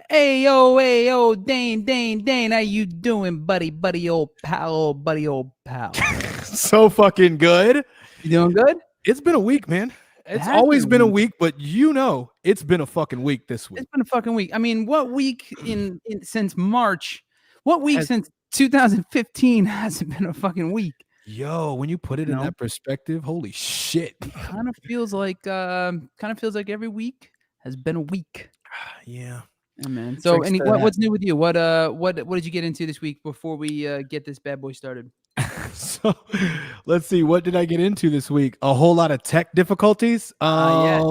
Hey, yo, Dane, how you doing, buddy, old pal, So fucking good. You doing good? It's been a week, man. It's has always been a been a week. week, but it's been a fucking week this week. It's been a fucking week. I mean, what week since March? What week Has- since 2015 hasn't been a fucking week? Yo, when you put it in that perspective, holy shit. Kind of feels like every week has been a week. Yeah. Yeah, man. So, what's new with you? What did you get into this week before we get this bad boy started? So let's see. What did I get into this week? A whole lot of tech difficulties. Yes.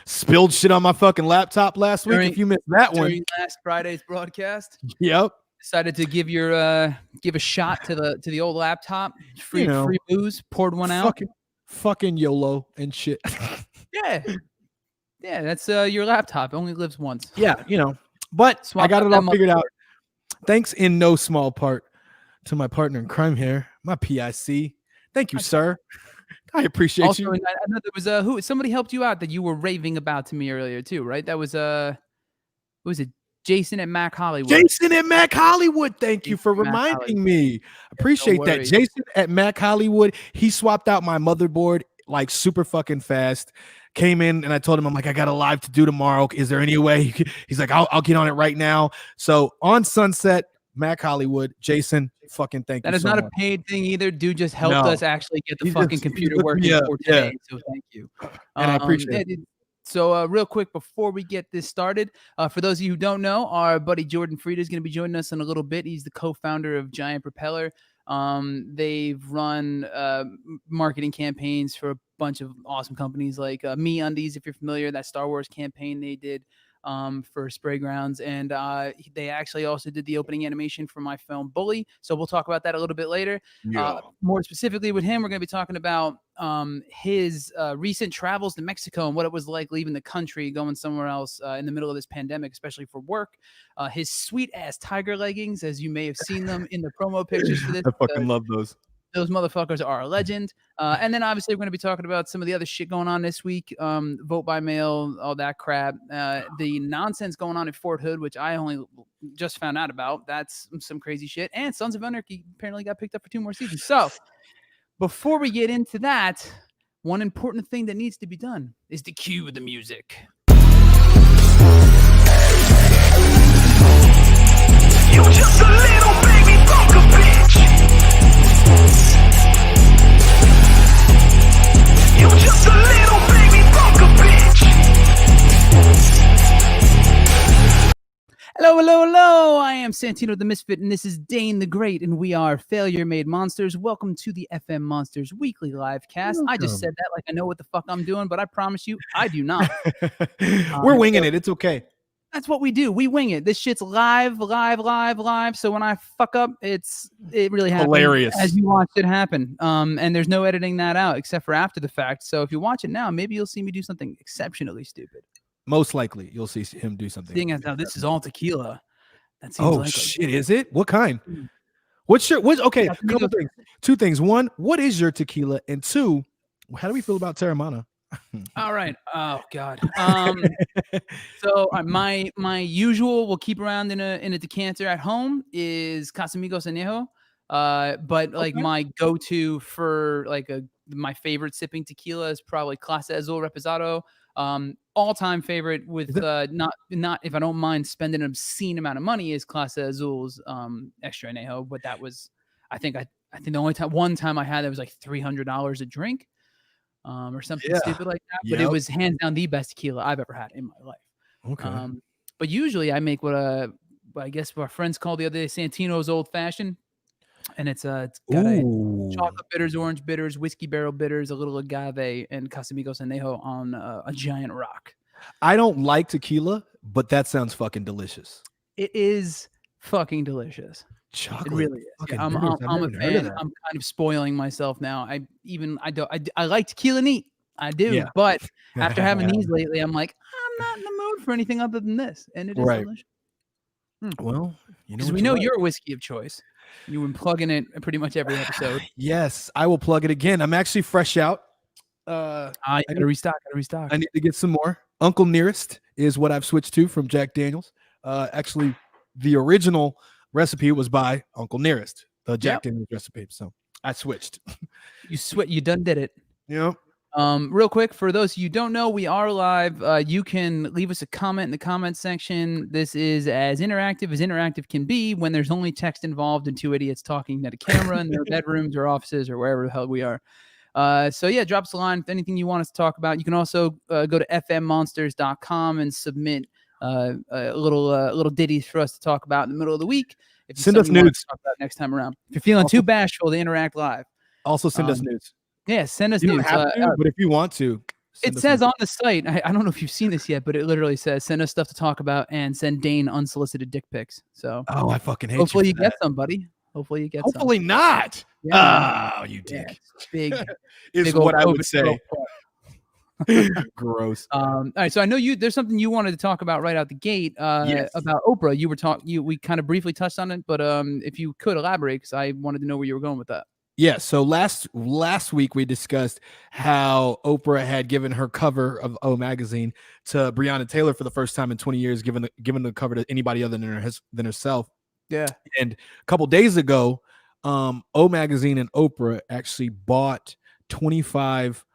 Spilled shit on my fucking laptop last week. If you missed that one, during last Friday's broadcast. Yep. Decided to give a shot to the old laptop. Free booze. Poured one out. Fucking YOLO and shit. Yeah. That's your laptop. It only lives once. Yeah, But I got it all figured out. Thanks in no small part to my partner in crime here, my PIC. Thank you, sir. I appreciate you. I know there was somebody helped you out that you were raving about to me earlier too, right? That was what was it? Jason at Mac Hollywood. Thank you for reminding me. Appreciate that. Jason at Mac Hollywood. He swapped out my motherboard like super fucking fast. Came in and I told him, I'm like, I got a live to do tomorrow. Is there any way? He's like, I'll get on it right now. So on Sunset, Mac Hollywood, Jason, fucking thank you. That is not a paid thing either. Dude just helped us actually get the fucking computer working for today. So thank you. And I appreciate it. So real quick, before we get this started, for those of you who don't know, our buddy Jordan Freda is going to be joining us in a little bit. He's the co-founder of Giant Propeller. They've run marketing campaigns for a bunch of awesome companies like MeUndies, if you're familiar, that Star Wars campaign they did for Spray Grounds, and they actually also did the opening animation for my film Bully. So we'll talk about that a little bit later. More specifically with him, we're going to be talking about his recent travels to Mexico and what it was like leaving the country, going somewhere else in the middle of this pandemic, especially for work. His sweet ass tiger leggings, as you may have seen them in the promo pictures for this. I fucking love those. Those motherfuckers are a legend. And then obviously we're going to be talking about some of the other shit going on this week. Vote by mail, all that crap. The nonsense going on at Fort Hood, which I only just found out about. That's some crazy shit. And Sons of Anarchy apparently got picked up for 2 more seasons. So before we get into that, one important thing that needs to be done is to cue the music. You just a little baby fucker bitch. You just a little baby fucker bitch. Hello. I am Santino the Misfit, and this is Dane the Great, and we are Failure Made Monsters. Welcome to the FM Monsters Weekly Live Cast. I just said that like I know what the fuck I'm doing, but I promise you, I do not. We're winging it. It's okay. That's what we do. We wing it. This shit's live. So when I fuck up, it really happens. Hilarious. As you watch it happen. And there's no editing that out except for after the fact. So if you watch it now, maybe you'll see me do something exceptionally stupid. Most likely, you'll see him do something. Seeing as now this is all tequila. That seems shit, is it? What kind? Okay, a couple things. 2 things. 1, what is your tequila? And 2, how do we feel about Terramana? All right. Oh God. So my usual, we'll keep around in a decanter at home is Casamigos Añejo. But like my go-to for like my favorite sipping tequila is probably Clase Azul Reposado. All-time favorite with not if I don't mind spending an obscene amount of money is Clase Azul's Extra Añejo. But that was I think the only one time I had that was like $300 a drink. Or something stupid like that. But it was hands down the best tequila I've ever had in my life. Okay. But usually I make what I guess our friends call the other day Santino's Old Fashioned. And it's got chocolate bitters, orange bitters, whiskey barrel bitters, a little agave, and Casamigos Añejo on a giant rock. I don't like tequila, but that sounds fucking delicious. It is fucking delicious. Chocolate. It really is. I'm a fan. I'm kind of spoiling myself now. I like tequila neat. I do, but after having these lately, I'm like, I'm not in the mood for anything other than this, and it is delicious. Well, because we know your whiskey of choice. You've been plugging it pretty much every episode. Yes, I will plug it again. I'm actually fresh out. I gotta restock. I need to get some more. Uncle Nearest is what I've switched to from Jack Daniels. Actually, the original recipe was by Uncle Nearest, the Jack Yep. Daniels recipe. So I switched. You done did it. Yep. Real quick, for those of you who don't know, we are live. You can leave us a comment in the comment section. This is as interactive can be when there's only text involved and two idiots talking at a camera in their bedrooms or offices or wherever the hell we are. So yeah, drop us a line if anything you want us to talk about. You can also go to fmmonsters.com and submit little ditties for us to talk about in the middle of the week. If you send us nudes to talk about next time around. If you're feeling too bashful to interact live, also send us nudes. Yeah, send us you nudes. Don't have to, but if you want to, it says on the site. I don't know if you've seen this yet, but it literally says send us stuff to talk about and send Dane unsolicited dick pics. So I fucking hate hopefully you. You get somebody. Hopefully you get. Hopefully some. not. Yeah, you dick. Yeah, big is big what I would say. Gross. All right, so I know there's something you wanted to talk about right out the gate. Yes. About Oprah. You were we kind of briefly touched on it, but if you could elaborate, because I wanted to know where you were going with that. Yeah, so last week we discussed how Oprah had given her cover of O magazine to Breonna Taylor for the first time in 20 years, given the cover to anybody other than herself. Yeah. And a couple days ago, O magazine and Oprah actually bought 25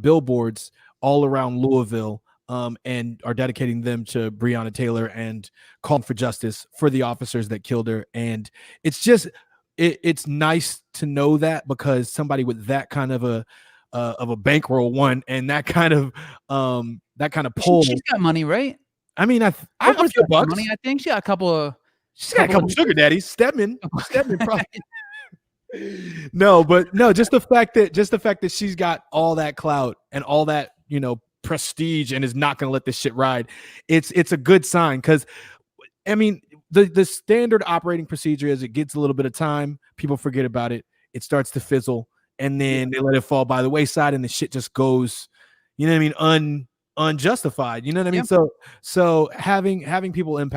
billboards all around Louisville, and are dedicating them to Breonna Taylor and calling for justice for the officers that killed her. And it's just it's nice to know that, because somebody with that kind of a bankroll won, and that kind of pull. She's got money, right? I mean, I have a few bucks. Money, I think she got a couple sugar daddies. Stedman probably. No, but no, just the fact that she's got all that clout and all that, prestige, and is not going to let this shit ride. It's a good sign, because I mean, the standard operating procedure is it gets a little bit of time, people forget about it, it starts to fizzle, and then they let it fall by the wayside, and the shit just goes, unjustified. You know what I mean? Yeah. So having people in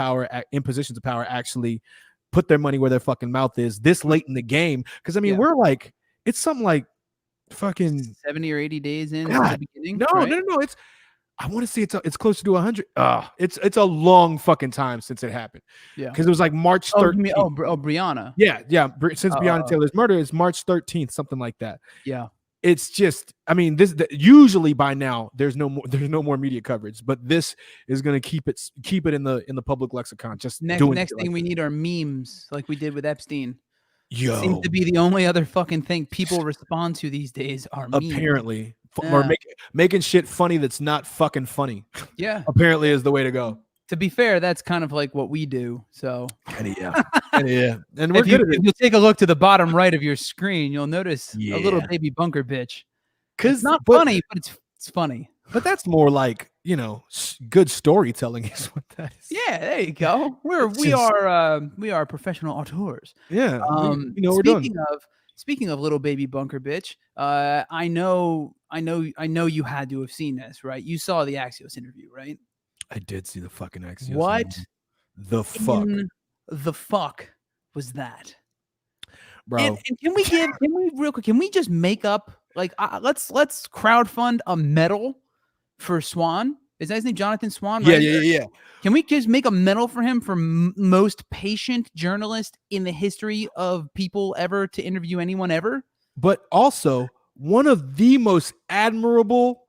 positions of power actually put their money where their fucking mouth is this late in the game, because I mean, we're like, it's something like fucking 70 or 80 days in God, the beginning. No, right? no. I want to say it's closer to 100. It's a long fucking time since it happened. Yeah, because it was like March 13th. Breonna. Yeah. Since Breonna Taylor's murder is March 13th, something like that. Yeah. It's just, I mean, usually by now there's no more media coverage, but this is going to keep it in the public lexicon. Just next thing we need are memes, like we did with Epstein. Yo, seems to be the only other fucking thing people respond to these days are memes. Apparently. Or making shit funny that's not fucking funny. Yeah. Apparently is the way to go. To be fair, that's kind of like what we do. So yeah. And we're good at it. If you take a look to the bottom right of your screen, you'll notice a little baby bunker bitch. It's not funny, but it's funny. But that's more like, good storytelling is what that is. Yeah, there you go. We are professional auteurs. Yeah. We're doing. Speaking of little baby bunker bitch, I know you had to have seen this, right? You saw the Axios interview, right? I did see the fucking Axios. What the fuck? The fuck was that, bro? And can we just make up, like, let's crowdfund a medal for Swan? Is that his name, Jonathan Swan? Right? Yeah. Can we just make a medal for him for most patient journalist in the history of people ever to interview anyone ever? But also one of the most admirable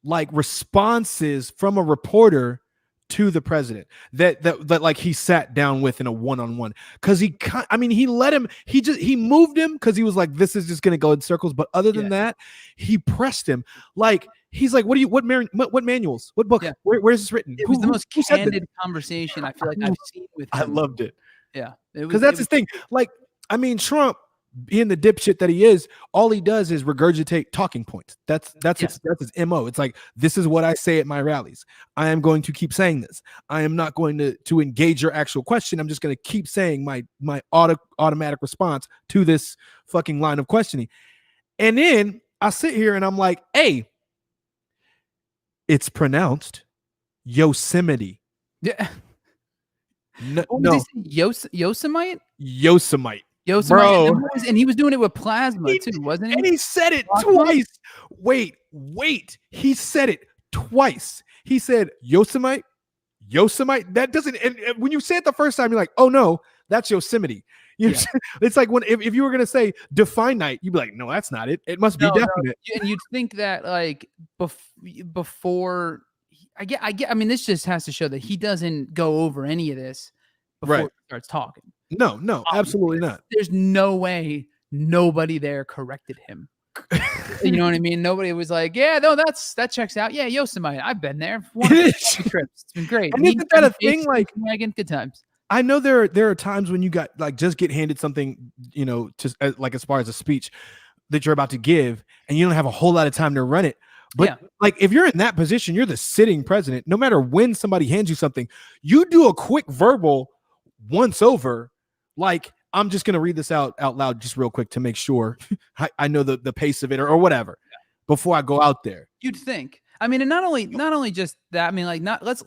responses from a reporter to the president that like he sat down with in a one-on-one, because he let him, he moved him because he was like, this is just gonna go in circles. But other than that, he pressed him. Like, he's like, what manuals, what book, where's this written? It was the most candid conversation I feel like I've seen with him. I loved it. Yeah, because that's his thing. Like, I mean, Trump, being the dipshit that he is, all he does is regurgitate talking points. That's his MO. It's like, this is what I say at my rallies. I am going to keep saying this. I am not going to engage your actual question. I'm just going to keep saying my automatic response to this fucking line of questioning. And then I sit here and I'm like, hey, it's pronounced Yosemite. Yeah. No. Yosemite? Yosemite. Bro. And he was doing it with plasma too, wasn't he? And he said it twice. Wait. He said it twice. He said Yosemite, Yosemite. That doesn't. And when you say it the first time, you're like, oh no, that's Yosemite. It's like when if you were gonna say define night, you'd be like, no, that's not it. It must be definite. And you'd think that like before. I get. I mean, this just has to show that he doesn't go over any of this before he starts talking. No, absolutely not. There's no way nobody there corrected him. You know what I mean? Nobody was like, yeah, no, that checks out. Yeah, Yosemite, I've been there. One trips. It's been great. And isn't that a thing? Like, Megan, good times. I know there are times when you got like just get handed something, you know, just like as far as a speech that you're about to give, and you don't have a whole lot of time to run it. But like if you're in that position, you're the sitting president. No matter when somebody hands you something, you do a quick verbal once over. Like, I'm just gonna read this out loud just real quick to make sure I know the pace of it or whatever before I go out there. You'd think. I mean, and not only just that. I mean, like, not let's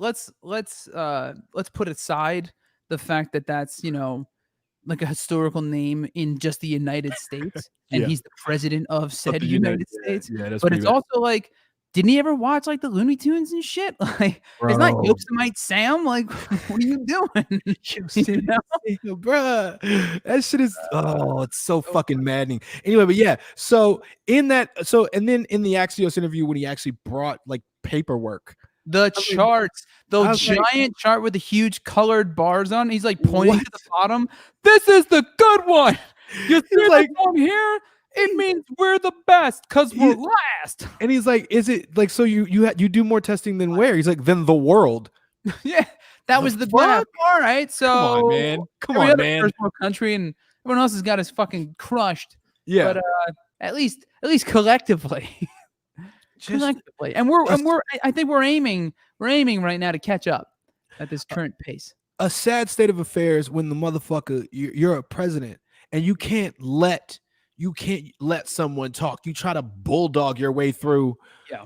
put aside the fact that that's, you know, like a historical name in just the United States, and he's the president of said United States. But it's also like, didn't he ever watch like the Looney Tunes and shit? Like, it's not Yosemite Sam. Like, what are you doing? You know? Bruh, that shit is it's so fucking maddening. Anyway, but yeah, so and then in the Axios interview when he actually brought like paperwork. The charts, the giant chart with the huge colored bars on. He's like pointing to the bottom. This is the good one. You see like on here? It means we're the best because we're last. And he's like, "Is it like so? You do more testing than where?" He's like, "Than the world." Yeah, that was the graph. All right, so come on, man. First world country, and everyone else has got us fucking crushed. Yeah, but at least collectively. Collectively, and I think we're aiming right now to catch up at this current pace. A sad state of affairs when the motherfucker you're a president and you can't let someone talk. You try to bulldog your way through.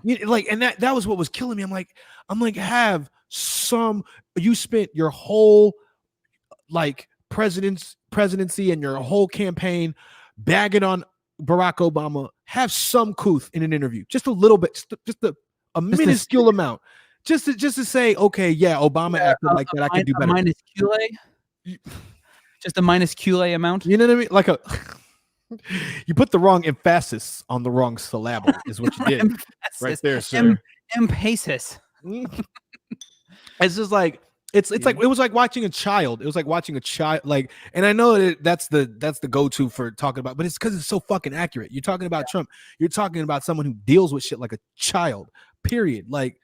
Like, and that was what was killing me. I'm like, you spent your whole like presidency and your whole campaign bagging on Barack Obama. Have some couth in an interview, just a little bit, just a minuscule amount, just to say, okay, Obama acted like that. I can do better. Minus just a minus amount. You know what I mean? Like you put the wrong emphasis on the wrong syllable is what you did right there, sir. Emphasis. It's just like it's like it was like watching a child. It was like watching a child. Like, and I know that's the go-to for talking about, but it's because it's so fucking accurate. You're talking about Trump. You're talking about someone who deals with shit like a child. Period. Like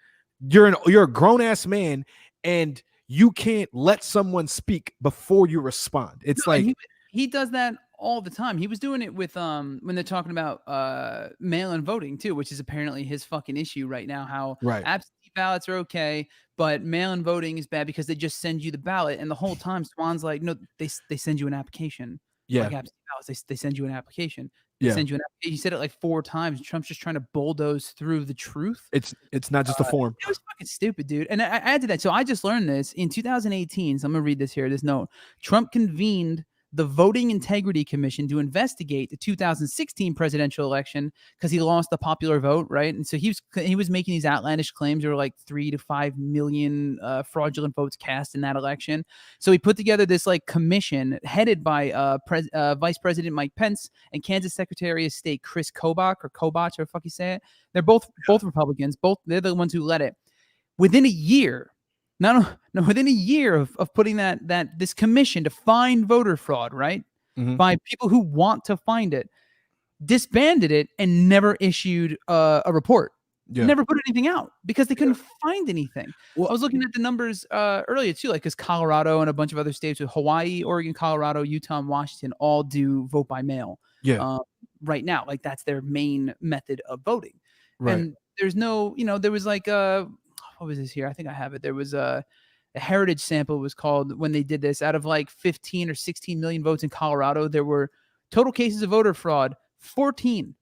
you're a grown ass man, and you can't let someone speak before you respond. It's like he does that all the time. He was doing it with when they're talking about mail-in voting too, which is apparently his fucking issue right now. How absentee ballots are okay, but mail-in voting is bad because they just send you the ballot, and the whole time Swan's like, no, they send you an application. Like absentee ballots, they send you an application. Send you an application. He said it like 4 times. Trump's just trying to bulldoze through the truth. It's not just a form. It was fucking stupid, dude. And I added that. So I just learned this in 2018. So I'm gonna read this here. This note: Trump convened the Voting Integrity Commission to investigate the 2016 presidential election because he lost the popular vote, right? And so he was making these outlandish claims. There were like 3 to 5 million fraudulent votes cast in that election. So he put together this like commission headed by Vice President Mike Pence and Kansas Secretary of State Chris Kobach, or the fuck you say it. They're both Republicans. They're the ones who led it. Within a year. Within a year of putting this commission to find voter fraud, right, by people who want to find it, disbanded it and never issued a report. Never put anything out because they couldn't find anything. Well, I was looking at the numbers earlier too, like because Colorado and a bunch of other states, with Hawaii, Oregon, Colorado, Utah, and Washington, all do vote by mail. Right now, like that's their main method of voting. Right. And there's no, there was like what was this here? I think I have it. There was a heritage sample was called when they did this. Out of like 15 or 16 million votes in Colorado, there were total cases of voter fraud 14.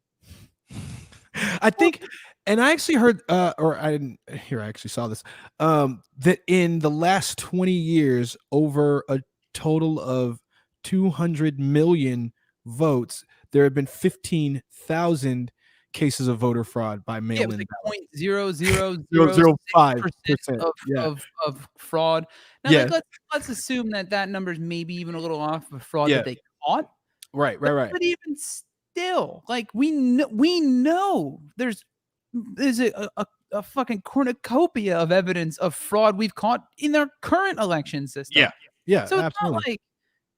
I think, and I actually heard, or I didn't hear. I actually saw this. That in the last 20 years, over a total of 200 million votes, there have been 15,000 cases of voter fraud by Yeah, it was mail-in like ballots. 0.0006% 0.05%. Yeah. of fraud. Now, Yeah. like, let's assume that number is maybe even a little off of fraud Yeah. that they caught. Right. But even still, like we know there's a fucking cornucopia of evidence of fraud we've caught in their current election system. Yeah. Yeah. So it's Absolutely.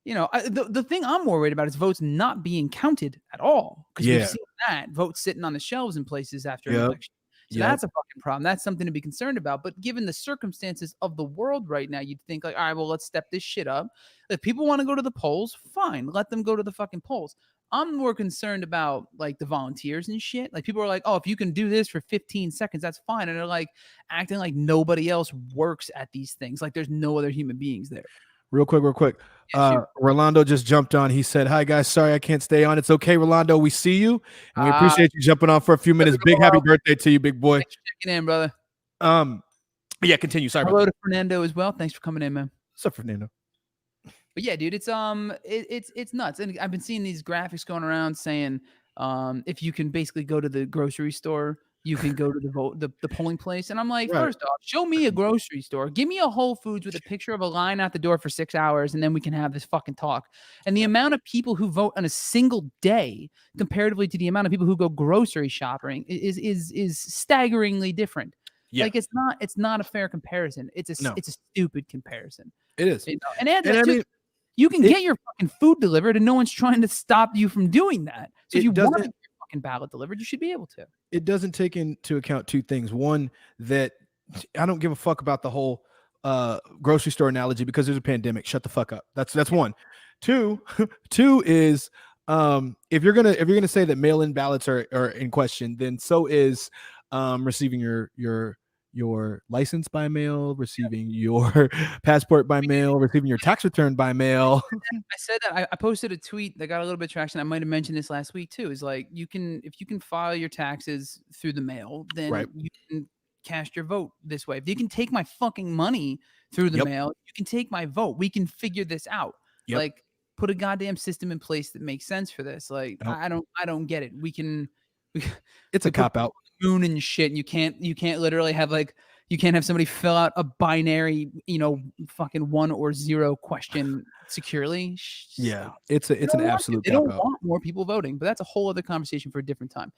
not like, the thing I'm more worried about is votes not being counted at all, because we've Yeah. seen that votes sitting on the shelves in places after an Yep. election. So Yep. that's a fucking problem. That's something to be concerned about. But given the circumstances of the world right now, you'd think like, all right, well, let's step this shit up. If people want to go to the polls, fine, let them go to the fucking polls. I'm more concerned about like the volunteers and shit. Like people are like, oh, if you can do this for 15 seconds, that's fine. And they're like acting like nobody else works at these things. Like there's no other human beings there. Real quick. Yeah, Rolando just jumped on. He said, "Hi guys, sorry I can't stay on. It's okay, Rolando. We see you and we appreciate you jumping on for a few minutes. Big happy birthday to you, big boy." Thanks for checking in, brother. Yeah, continue. Sorry. Hello to Fernando as well. Thanks for coming in, man. What's up, Fernando? But yeah, dude, it's nuts. And I've been seeing these graphics going around saying if you can basically go to the grocery store, you can go to the polling place. And I'm like, Right. first off, show me a grocery store. Give me a Whole Foods with a picture of a line out the door for 6 hours, and then we can have this fucking talk. And the amount of people who vote on a single day comparatively to the amount of people who go grocery shopping is staggeringly different. Yeah. Like it's not a fair comparison. It's a stupid comparison. It is. And I mean, you can get your fucking food delivered, and no one's trying to stop you from doing that. So if you want to get your fucking ballot delivered, you should be able to. It doesn't take into account two things. One, that I don't give a fuck about the whole grocery store analogy because there's a pandemic. Shut the fuck up. That's one. Two is if you're gonna say that mail-in ballots are in question, then so is receiving your license by mail, receiving your passport by mail, receiving your tax return by mail. I said that I posted a tweet that got a little bit of traction. I might have mentioned this last week too. Is like if you can file your taxes through the mail, then you can cast your vote this way. If you can take my fucking money through the mail, you can take my vote. We can figure this out. Like put a goddamn system in place that makes sense for this. Like I don't get it. It's a cop out. Moon and shit, and you can't literally have you can't have somebody fill out a binary fucking 1 or 0 question securely. Yeah, it's an absolute they cop don't out. want more people voting, but that's a whole other conversation for a different time.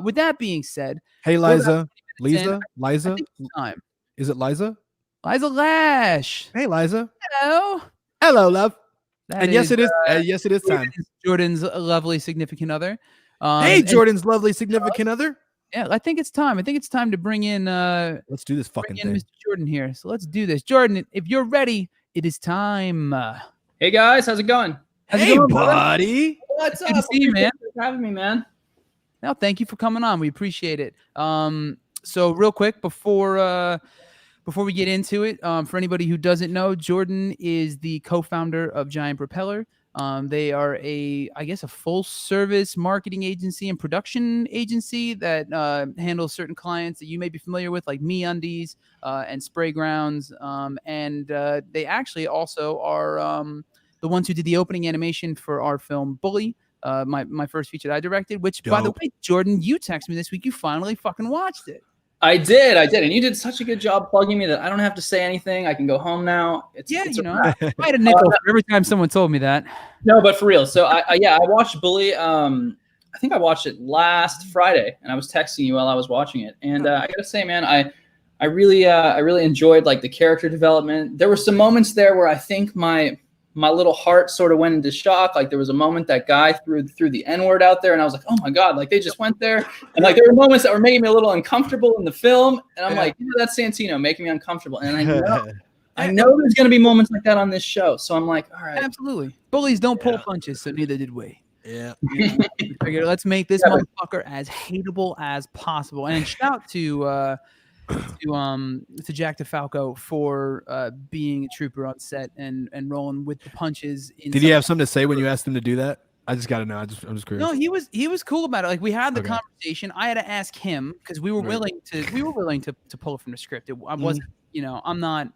With that being said, hey Liza, time. Is it Liza Lash? Hey Liza, hello love. Yes it is time. Jordan's lovely significant other. Hey Jordan's lovely significant other. Yeah, I think it's time. I think it's time to bring in let's do this fucking thing. Mr. Jordan here. So let's do this. Jordan, if you're ready, it is time. Hey guys, how's it going? Hey buddy. What's Good up? to see you, man. Thanks for having me, man. No, thank you for coming on. We appreciate it. So real quick before we get into it, for anybody who doesn't know, Jordan is the co-founder of Giant Propeller. They are a full service marketing agency and production agency that handles certain clients that you may be familiar with, like MeUndies and Spray Grounds. And they actually also are the ones who did the opening animation for our film Bully, my first feature that I directed, which, by the way, Jordan, you texted me this week. You finally fucking watched it. I did. And you did such a good job plugging me that I don't have to say anything. I can go home now. I had a nickel for every time someone told me that. No, but for real. So I watched Bully. I think I watched it last Friday, and I was texting you while I was watching it. And I gotta say, man, I really enjoyed like the character development. There were some moments there where I think my little heart sort of went into shock. Like there was a moment that guy threw the N-word out there, and I was like, oh my God, like they just went there. And like there were moments that were making me a little uncomfortable in the film. And I'm like, that's Santino making me uncomfortable. And I know there's going to be moments like that on this show. So I'm like, all right. Absolutely. Bullies don't pull punches, so neither did we. Yeah. Figured, let's make this motherfucker as hateable as possible. And shout to Jack DeFalco for being a trooper on set and rolling with the punches. Did he have something to say when you asked him to do that? I just gotta know. I'm just curious. No, he was cool about it. Like we had the conversation. I had to ask him because we were willing to pull it from the script. I wasn't, I'm not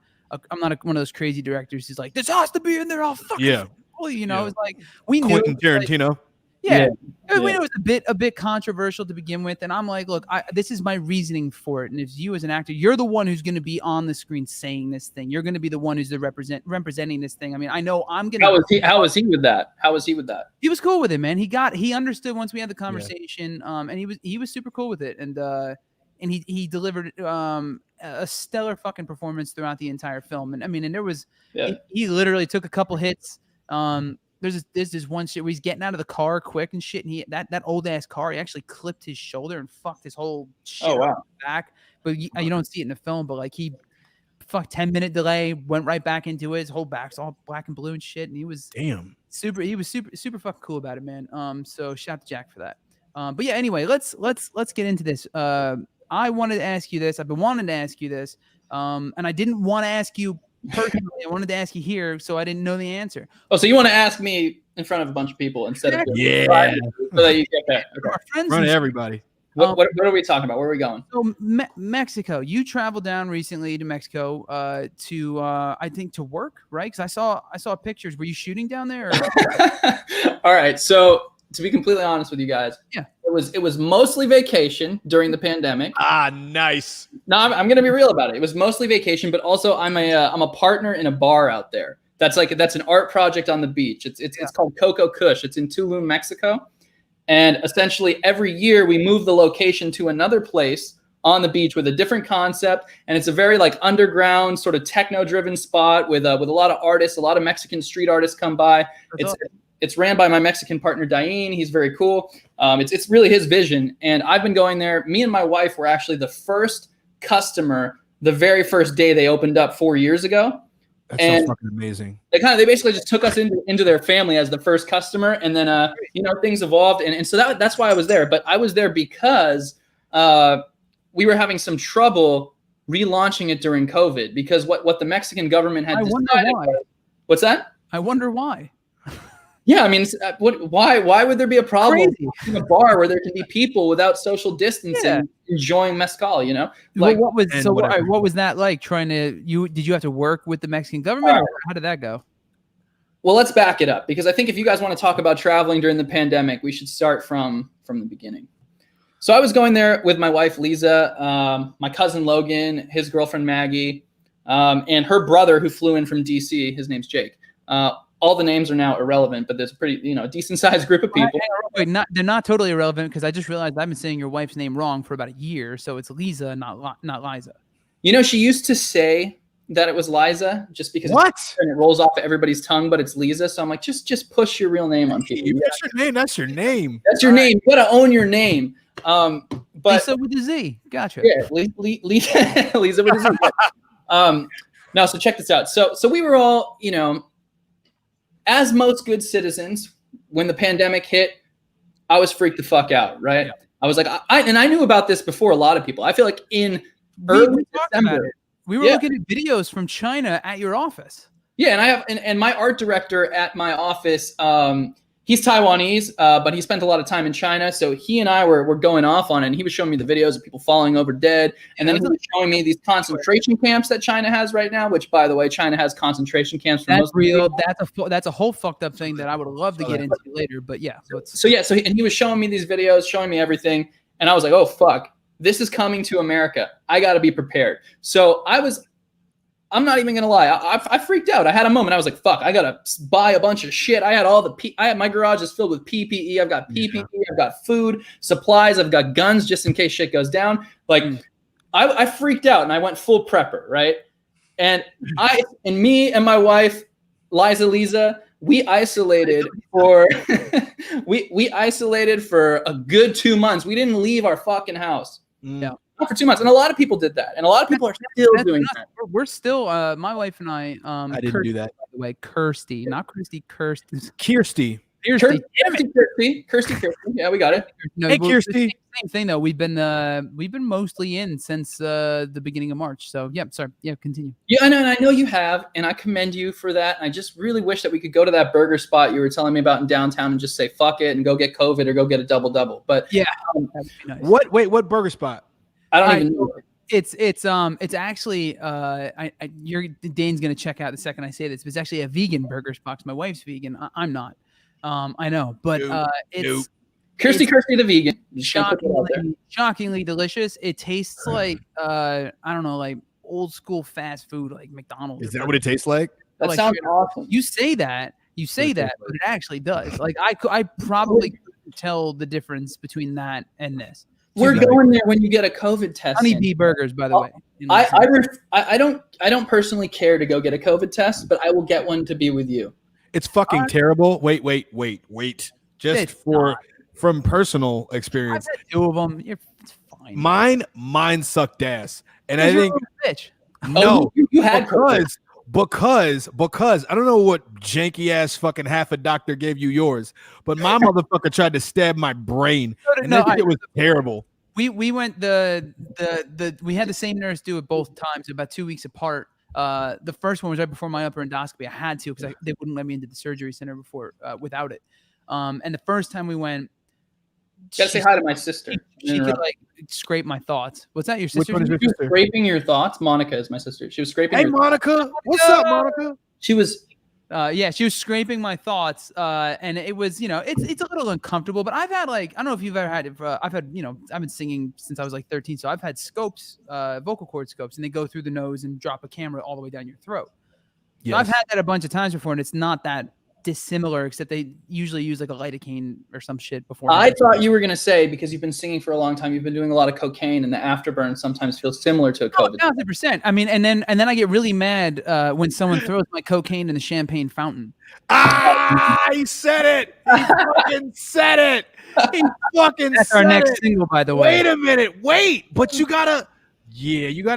one of those crazy directors who's like, this has to be in there. I'll fucking it's like we knew Quentin Tarantino. Yeah. I mean, it was a bit controversial to begin with, and I'm like, look, this is my reasoning for it. And if you as an actor, you're the one who's going to be on the screen saying this thing. You're going to be the one who's representing this thing. I mean, I know I'm going to. How was he with that? He was cool with it, man. He understood once we had the conversation, and he was super cool with it, and he delivered a stellar fucking performance throughout the entire film. And I mean, and there was he literally took a couple hits. There's this one shit where he's getting out of the car quick and shit, and he that old ass car, he actually clipped his shoulder and fucked his whole shit back. But you don't see it in the film, but like he 10-minute delay, went right back into it. His whole back's all black and blue and shit, and he was super fucking cool about it, man. So shout out to Jack for that. But yeah, anyway, let's get into this. I wanted to ask you this. I've been wanting to ask you this, and I didn't want to ask you personally. I wanted to ask you here, so I didn't know the answer. Oh, so you want to ask me in front of a bunch of people instead of so that you get that. Okay. Our friends, in front of everybody. What are we talking about? Where are we going? So Mexico. You traveled down recently to Mexico to I think to work, right? Because I saw pictures. Were you shooting down there? Or? All right. So to be completely honest with you guys, it was mostly vacation during the pandemic. Ah, nice. No, I'm going to be real about it. It was mostly vacation, but also I'm a partner in a bar out there. That's an art project on the beach. It's called Coco Kush. It's in Tulum, Mexico. And essentially every year we move the location to another place on the beach with a different concept. And it's a very like underground sort of techno-driven spot with a lot of artists, a lot of Mexican street artists come by. It's ran by my Mexican partner, Dayne. He's very cool. It's really his vision. And I've been going there. Me and my wife were actually the first customer the very first day they opened up 4 years ago. That's so fucking amazing. They basically just took us into their family as the first customer, and then things evolved, and so that's why I was there. But I was there because we were having some trouble relaunching it during COVID because what the Mexican government had decided. What's that? I wonder why. Yeah, I mean, why would there be a problem in a bar where there can be people without social distancing enjoying mezcal? You know, like what was that like? Did you have to work with the Mexican government, or how did that go? Well, let's back it up because I think if you guys want to talk about traveling during the pandemic, we should start from the beginning. So I was going there with my wife Lisa, my cousin Logan, his girlfriend Maggie, and her brother who flew in from DC. His name's Jake. All the names are now irrelevant, but there's a pretty, decent sized group of people. They're not totally irrelevant because I just realized I've been saying your wife's name wrong for about a year, so it's Lisa, not Liza. She used to say that it was Liza just because it rolls off of everybody's tongue, but it's Lisa. So I'm like, just push your real name on people. That's your name. That's your name. That's your name. You gotta own your name. But Lisa with a Z. Gotcha. Yeah, Lisa with a Z. Now, so check this out. So we were all, as most good citizens, when the pandemic hit, I was freaked the fuck out, right? Yeah. I was like, I knew about this before a lot of people. I feel like in early December, we were looking at videos from China at your office. Yeah, and I have, and my art director at my office, he's Taiwanese, but he spent a lot of time in China. So he and I were going off on it. And he was showing me the videos of people falling over dead. And then he was showing me these concentration camps that China has right now, which, by the way, China has concentration camps. That's real. That's a whole fucked up thing that I would love to get into later. But yeah. So he was showing me these videos, showing me everything. And I was like, oh, fuck, this is coming to America. I got to be prepared. So I'm not even gonna lie. I freaked out. I had a moment. I was like, "Fuck! I gotta buy a bunch of shit." I had my garage is filled with PPE. I've got PPE. I've got food, supplies. I've got guns just in case shit goes down. Like, I freaked out and I went full prepper, right? And me and my wife, Lisa, we isolated for we isolated for a good 2 months. We didn't leave our fucking house. Yeah. For 2 months, and a lot of people did that, and a lot of people are still doing that. We're still, my wife and I didn't do that. By the way, Kirsty, not Kirsty, Kirsty. Yeah, we got it. No, hey, Kirsty. Same thing though. We've been mostly in since the beginning of March. So yeah, sorry. Yeah, continue. Yeah, and I know you have, and I commend you for that. And I just really wish that we could go to that burger spot you were telling me about in downtown and just say fuck it and go get COVID or go get a double. But yeah, that'd be nice. What burger spot? I don't even know. It's actually Dayne's gonna check out the second I say this. But it's actually a vegan burger spot. My wife's vegan. I'm not. I know, but it's Kirsty the vegan. Shockingly delicious. It tastes like I don't know, like old school fast food, like McDonald's. Is that what it tastes like? That sounds awesome. You say that, but it actually does. Like I probably couldn't tell the difference between that and this. We're going there when you get a COVID test. Honeybee burgers, by the way. I don't personally care to go get a COVID test, but I will get one to be with you. It's fucking terrible. Wait. Just from personal experience. I've had 2 of them. It's fine. Mine sucked ass. And I think bitch. No, you had because I don't know what janky ass fucking half a doctor gave you yours, but my motherfucker tried to stab my brain, and it was terrible. We went we had the same nurse do it both times, about 2 weeks apart. The first one was right before my upper endoscopy. I had to because they wouldn't let me into the surgery center before without it. And the first time we went, gotta say hi to my sister. She could like scrape my thoughts. What's that? Your sister? Which one is your sister? Scraping your thoughts. Monica is my sister. She was scraping. Hey, Monica. What's up, Monica? She was. She was scraping my thoughts, and it was, it's a little uncomfortable. But I've had I don't know if you've ever had it. I've had, I've been singing since I was like 13, so I've had scopes, vocal cord scopes, and they go through the nose and drop a camera all the way down your throat. Yes. So I've had that a bunch of times before, and it's not that dissimilar, except they usually use like a lidocaine or some shit before. I thought you were gonna say, because you've been singing for a long time, you've been doing a lot of cocaine, and the afterburn sometimes feels similar to a COVID. 1,000%. I mean, and then I get really mad when someone throws my cocaine in the champagne fountain. He said it. He fucking said it. He fucking That's said our next it. single, by the way. Wait a minute. But you gotta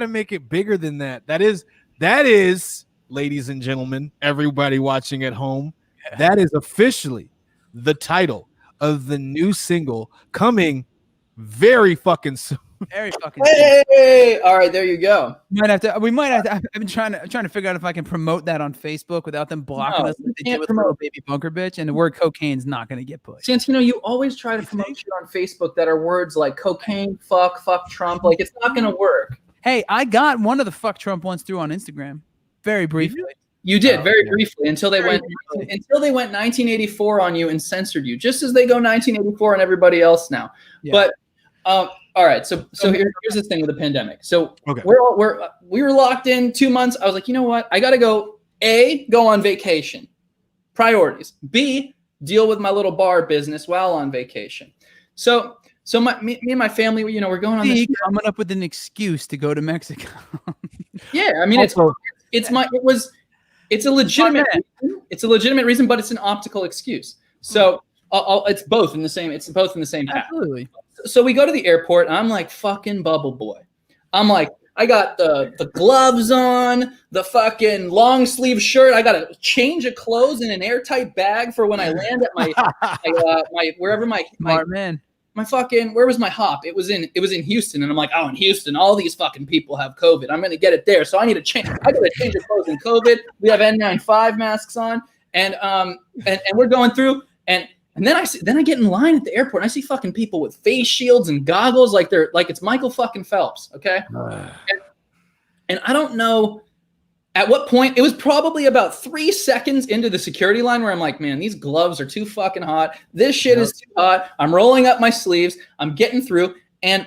make it bigger than that. That is, ladies and gentlemen, everybody watching at home. That is officially the title of the new single coming very fucking soon. Very fucking Hey! All right, there you go. We might have to. I've been trying to figure out if I can promote that on Facebook without them blocking us. Like they did with Little Baby Bunker Bitch, and the word cocaine's not going to get pushed. Santino, you always try to promote shit on Facebook that are words like cocaine, fuck Trump. Like, it's not going to work. Hey, I got one of the fuck Trump ones through on Instagram, very briefly. You did very briefly until they went 1984 on you and censored you, just as they go 1984 on everybody else now. Yeah. But all right, so here's this thing with the pandemic. So we were locked in 2 months. I was like, you know what? I got to go on vacation. Priorities. B, deal with my little bar business while on vacation. So me and my family, we're going on this. Coming up with an excuse to go to Mexico. Yeah, I mean it's a legitimate reason, but it's an optical excuse. So it's both in the same. It's both in the same path. Absolutely. So we go to the airport, and I'm like fucking Bubble Boy. I'm like, I got the gloves on, the fucking long sleeve shirt. I got a change of clothes in an airtight bag for when I land at my wherever my fucking, where was my hop? It was in Houston, and I'm like, oh, in Houston, all these fucking people have COVID. I'm gonna get it there, so I need to change. I gotta change of clothes in COVID. We have N95 masks on, and we're going through, and then I get in line at the airport, and I see fucking people with face shields and goggles, like it's Michael fucking Phelps, okay? And I don't know at what point. It was probably about 3 seconds into the security line where I'm like, man, these gloves are too fucking hot. This shit is too hot. I'm rolling up my sleeves. I'm getting through. And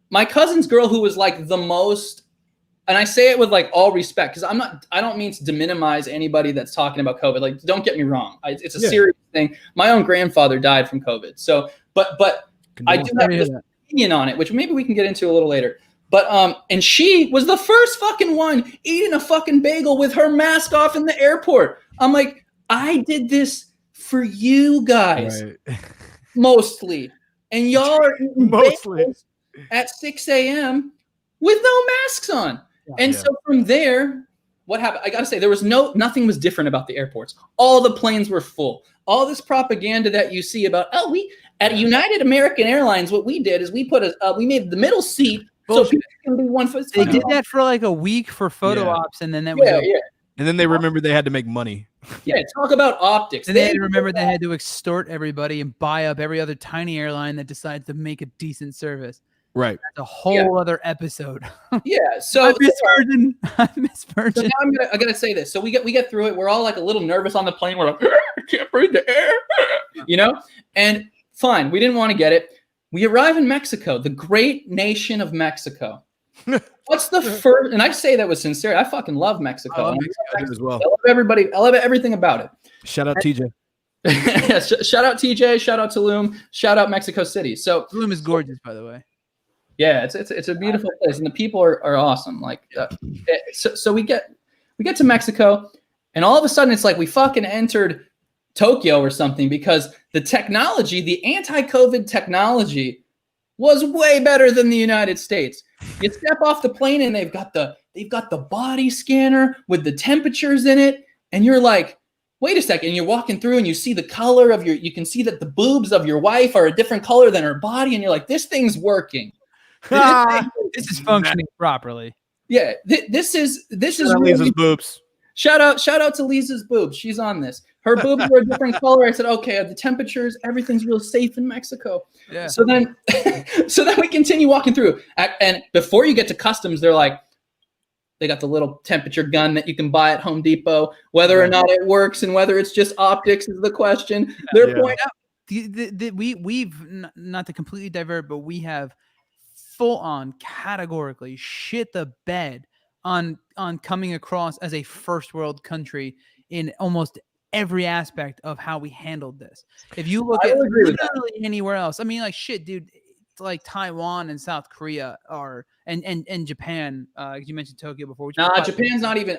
my cousin's girl, who was like the most, and I say it with like all respect, because I don't mean to minimize anybody that's talking about COVID. Like, don't get me wrong. It's a serious thing. My own grandfather died from COVID. So, but I do have this opinion on it, which maybe we can get into a little later. But and she was the first fucking one eating a fucking bagel with her mask off in the airport. I'm like, I did this for you guys, mostly, and y'all are eating bagels at 6 a.m. with no masks on. And so from there, what happened? I gotta say, there was nothing was different about the airports. All the planes were full. All this propaganda that you see about, we at United American Airlines, what we did is we made the middle seat. So people can be 1 foot. They did that for like a week for photo ops, and then that was and then they remembered they had to make money. Yeah, talk about optics. And they had to remember they had to extort everybody and buy up every other tiny airline that decides to make a decent service. Right. That's a whole other episode. Yeah. So I miss Virgin. So now I gotta say this. So we get through it. We're all like a little nervous on the plane. We're like, I can't breathe the air. You know? And fine, we didn't want to get it. We arrive in Mexico, the great nation of Mexico. What's the first? And I say that with sincerity. I fucking love Mexico. I love Mexico as well. I love everybody. I love everything about it. Shout out TJ. Yeah, shout out TJ. Shout out Tulum. Shout out Mexico City. So Tulum is gorgeous, by the way. yeah, it's a beautiful place, and the people are awesome. Like, so we get to Mexico, and all of a sudden it's like we fucking entered Tokyo or something, because the technology, the anti-COVID technology, was way better than the United States. You step off the plane and they've got the body scanner with the temperatures in it, and you're like, wait a second. And you're walking through and you see the color of you can see that the boobs of your wife are a different color than her body, and you're like, this thing's working. This is functioning properly. Yeah, this is Lisa's boobs. Shout out to Lisa's boobs. She's on this. Her boobs were a different color. I said, okay, the temperatures, everything's real safe in Mexico. Yeah. So then we continue walking through. And before you get to customs, they're like, they got the little temperature gun that you can buy at Home Depot. Whether or not it works and whether it's just optics is the question. They're pointing out. We've not to completely divert, but we have full on categorically shit the bed on coming across as a first world country in almost every aspect of how we handled this. If you look at literally anywhere else, I mean, like, shit, dude, like Taiwan and South Korea are, and Japan. You mentioned Tokyo before. Japan's not even.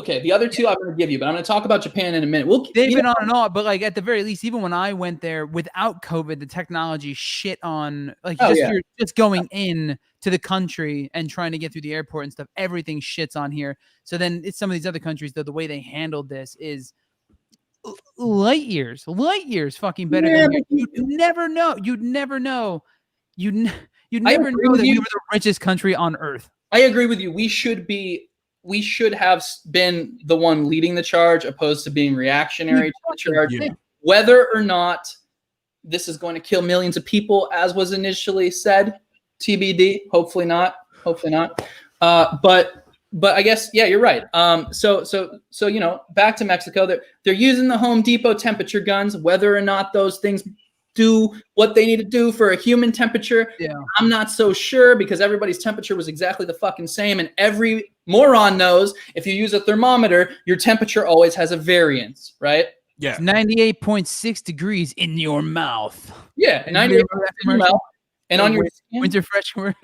Okay, the other two I'm going to give you, but I'm going to talk about Japan in a minute. They've been on and off, but like at the very least, even when I went there without COVID, the technology shit on like you're just going in to the country and trying to get through the airport and stuff. Everything shits on here. So then it's some of these other countries, though, the way they handled this is light years fucking better than here. You'd never know that we were the richest country on earth. I agree with you. We should have been the one leading the charge opposed to being reactionary to the charge. Yeah. Whether or not this is going to kill millions of people, as was initially said, TBD. Hopefully not. But I guess, yeah, you're right. So you know, back to Mexico, they're using the Home Depot temperature guns. Whether or not those things do what they need to do for a human temperature, I'm not so sure, because everybody's temperature was exactly the fucking same, and every moron knows if you use a thermometer, your temperature always has a variance, right? Yeah, it's 98.6 degrees in your mouth. Yeah, 98 in your mouth, and on your skin. Winter Fresh commercial.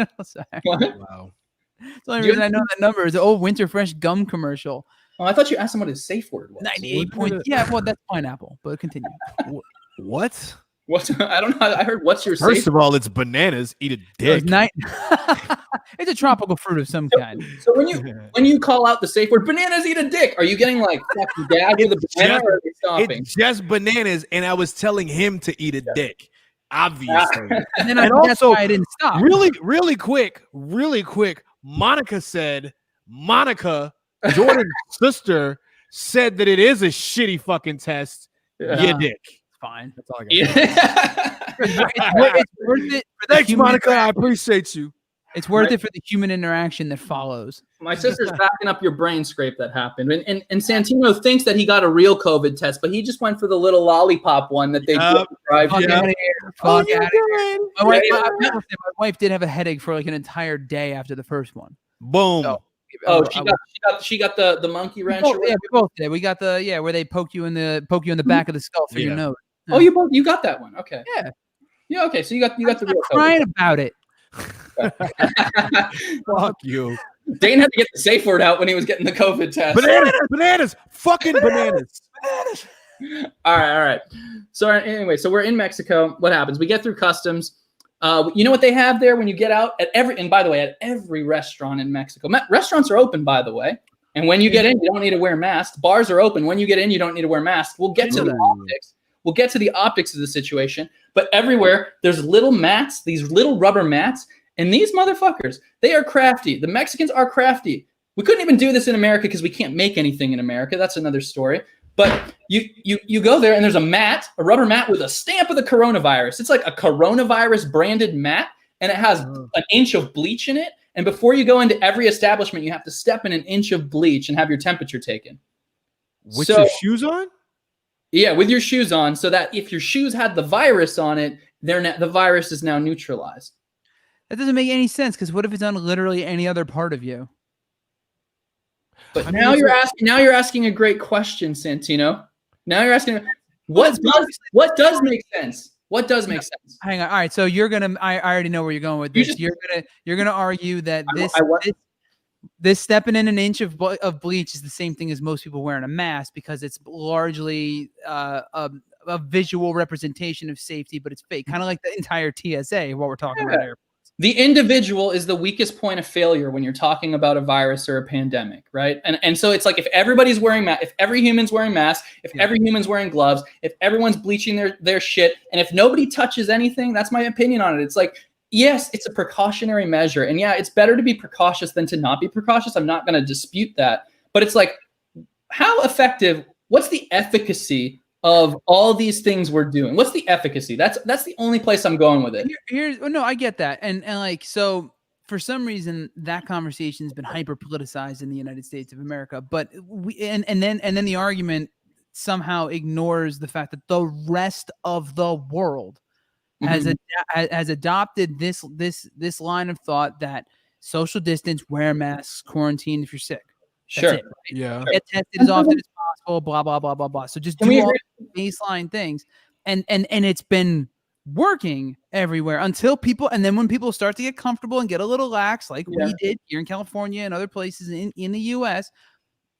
Wow. It's the only reason I know that number is the old Winter Fresh gum commercial. Oh, I thought you asked him what his safe word was. 98 point. Yeah, well, that's pineapple, but continue. What? What? I don't know. I heard what's your First of all, it's bananas. Eat a dick. It's a tropical fruit of some kind. So when you call out the safe word, bananas eat a dick, are you getting like fucking gagged with a banana, or are you stopping? It's just bananas, and I was telling him to eat a dick. Obviously. And also, why I didn't stop. Really quick. Monica, Jordan's sister, said that it is a shitty fucking test. Yeah, dick. Fine. That's all I got. It's worth it. Thanks, Monica. I appreciate you. It's worth it for the human interaction that follows. My sister's backing up your brain scrape that happened. And Santino thinks that he got a real COVID test, but he just went for the little lollipop one that they drive. Fuck out of here. My wife did have a headache for like an entire day after the first one. Boom. She got the monkey wrench. Yeah, we both did. We got the where they poke you in the back of the skull for your nose. Oh, you got that one. Okay. Yeah. Okay. So you got the real COVID. Crying about it. Fuck you. Dane had to get the safe word out when he was getting the COVID test. Bananas, fucking bananas. All right. So anyway, so we're in Mexico. What happens? We get through customs. You know what they have there when you get out at every restaurant in Mexico. Restaurants are open, by the way. And when you get in, you don't need to wear masks. Bars are open. When you get in, you don't need to wear masks. We'll get to the optics. We'll get to the optics of the situation. But everywhere, there's little mats, these little rubber mats. And these motherfuckers, they are crafty. The Mexicans are crafty. We couldn't even do this in America because we can't make anything in America. That's another story. But you go there and there's a rubber mat with a stamp of the coronavirus. It's like a coronavirus branded mat, and it has an inch of bleach in it. And before you go into every establishment, you have to step in an inch of bleach and have your temperature taken. With your shoes on? Yeah, with your shoes on, so that if your shoes had the virus on it, the virus is now neutralized. That doesn't make any sense, because what if it's on literally any other part of you? But now you're asking a great question, Santino. Now you're asking what does make sense? What does make sense? Hang on. All right, so you're gonna. I already know where you're going with this. You're gonna argue that this stepping in an inch of bleach is the same thing as most people wearing a mask, because it's largely a visual representation of safety, but it's fake. Kind of like the entire TSA. What we're talking about here. The individual is the weakest point of failure when you're talking about a virus or a pandemic, right? And so it's like, if everybody's wearing masks, if every human's wearing masks, if every human's wearing gloves, if everyone's bleaching their shit, and if nobody touches anything, that's my opinion on it. It's like, yes, it's a precautionary measure. And yeah, it's better to be precautious than to not be precautious. I'm not going to dispute that. But it's like, how effective, what's the efficacy of all these things we're doing? What's the efficacy? That's the only place I'm going with it. No, I get that. And like, so for some reason that conversation's been hyper politicized in the United States of America, but and then the argument somehow ignores the fact that the rest of the world has adopted this line of thought that social distance, wear masks, quarantine if you're sick. That's Sure. it, right? Yeah. Get tested as often as possible, blah, blah, blah, blah, blah. So just do all baseline things. And it's been working everywhere until people, and then when people start to get comfortable and get a little lax, like we did here in California and other places in the US,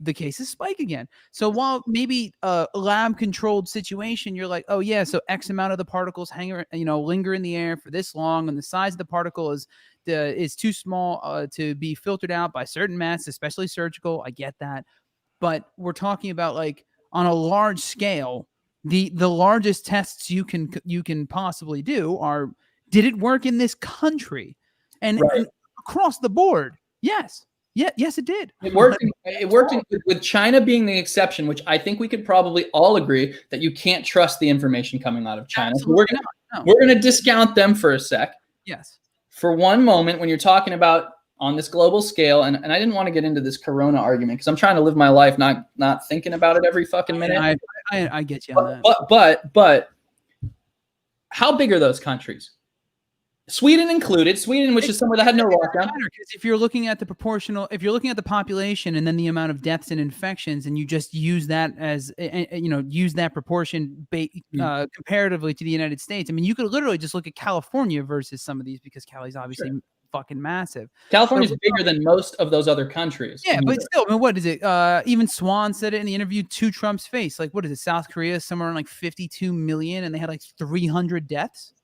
the cases spike again. So while maybe a lab controlled situation, you're like, oh yeah, so X amount of the particles linger in the air for this long, and the size of the particle is too small to be filtered out by certain masks, especially surgical. I get that. But we're talking about, like, on a large scale, the largest tests you can possibly do are, did it work in this country? And across the board, yes. Yeah, yes, it did. It worked. It worked with China being the exception, which I think we could probably all agree that you can't trust the information coming out of China. So we're going to discount them for a sec. Yes. For one moment, when you're talking about on this global scale, and I didn't want to get into this Corona argument because I'm trying to live my life not thinking about it every fucking minute. I get you on that. But how big are those countries? Sweden included. Sweden, which is somewhere that had no lockdown. Because if you're looking at the population and then the amount of deaths and infections, and you just use that as use that proportion comparatively to the United States. I mean, you could literally just look at California versus some of these, because Cali's obviously fucking massive. California's bigger than most of those other countries. Yeah, but still, I mean, what is it? Even Swan said it in the interview to Trump's face. Like, what is it? South Korea is somewhere around like 52 million, and they had like 300 deaths.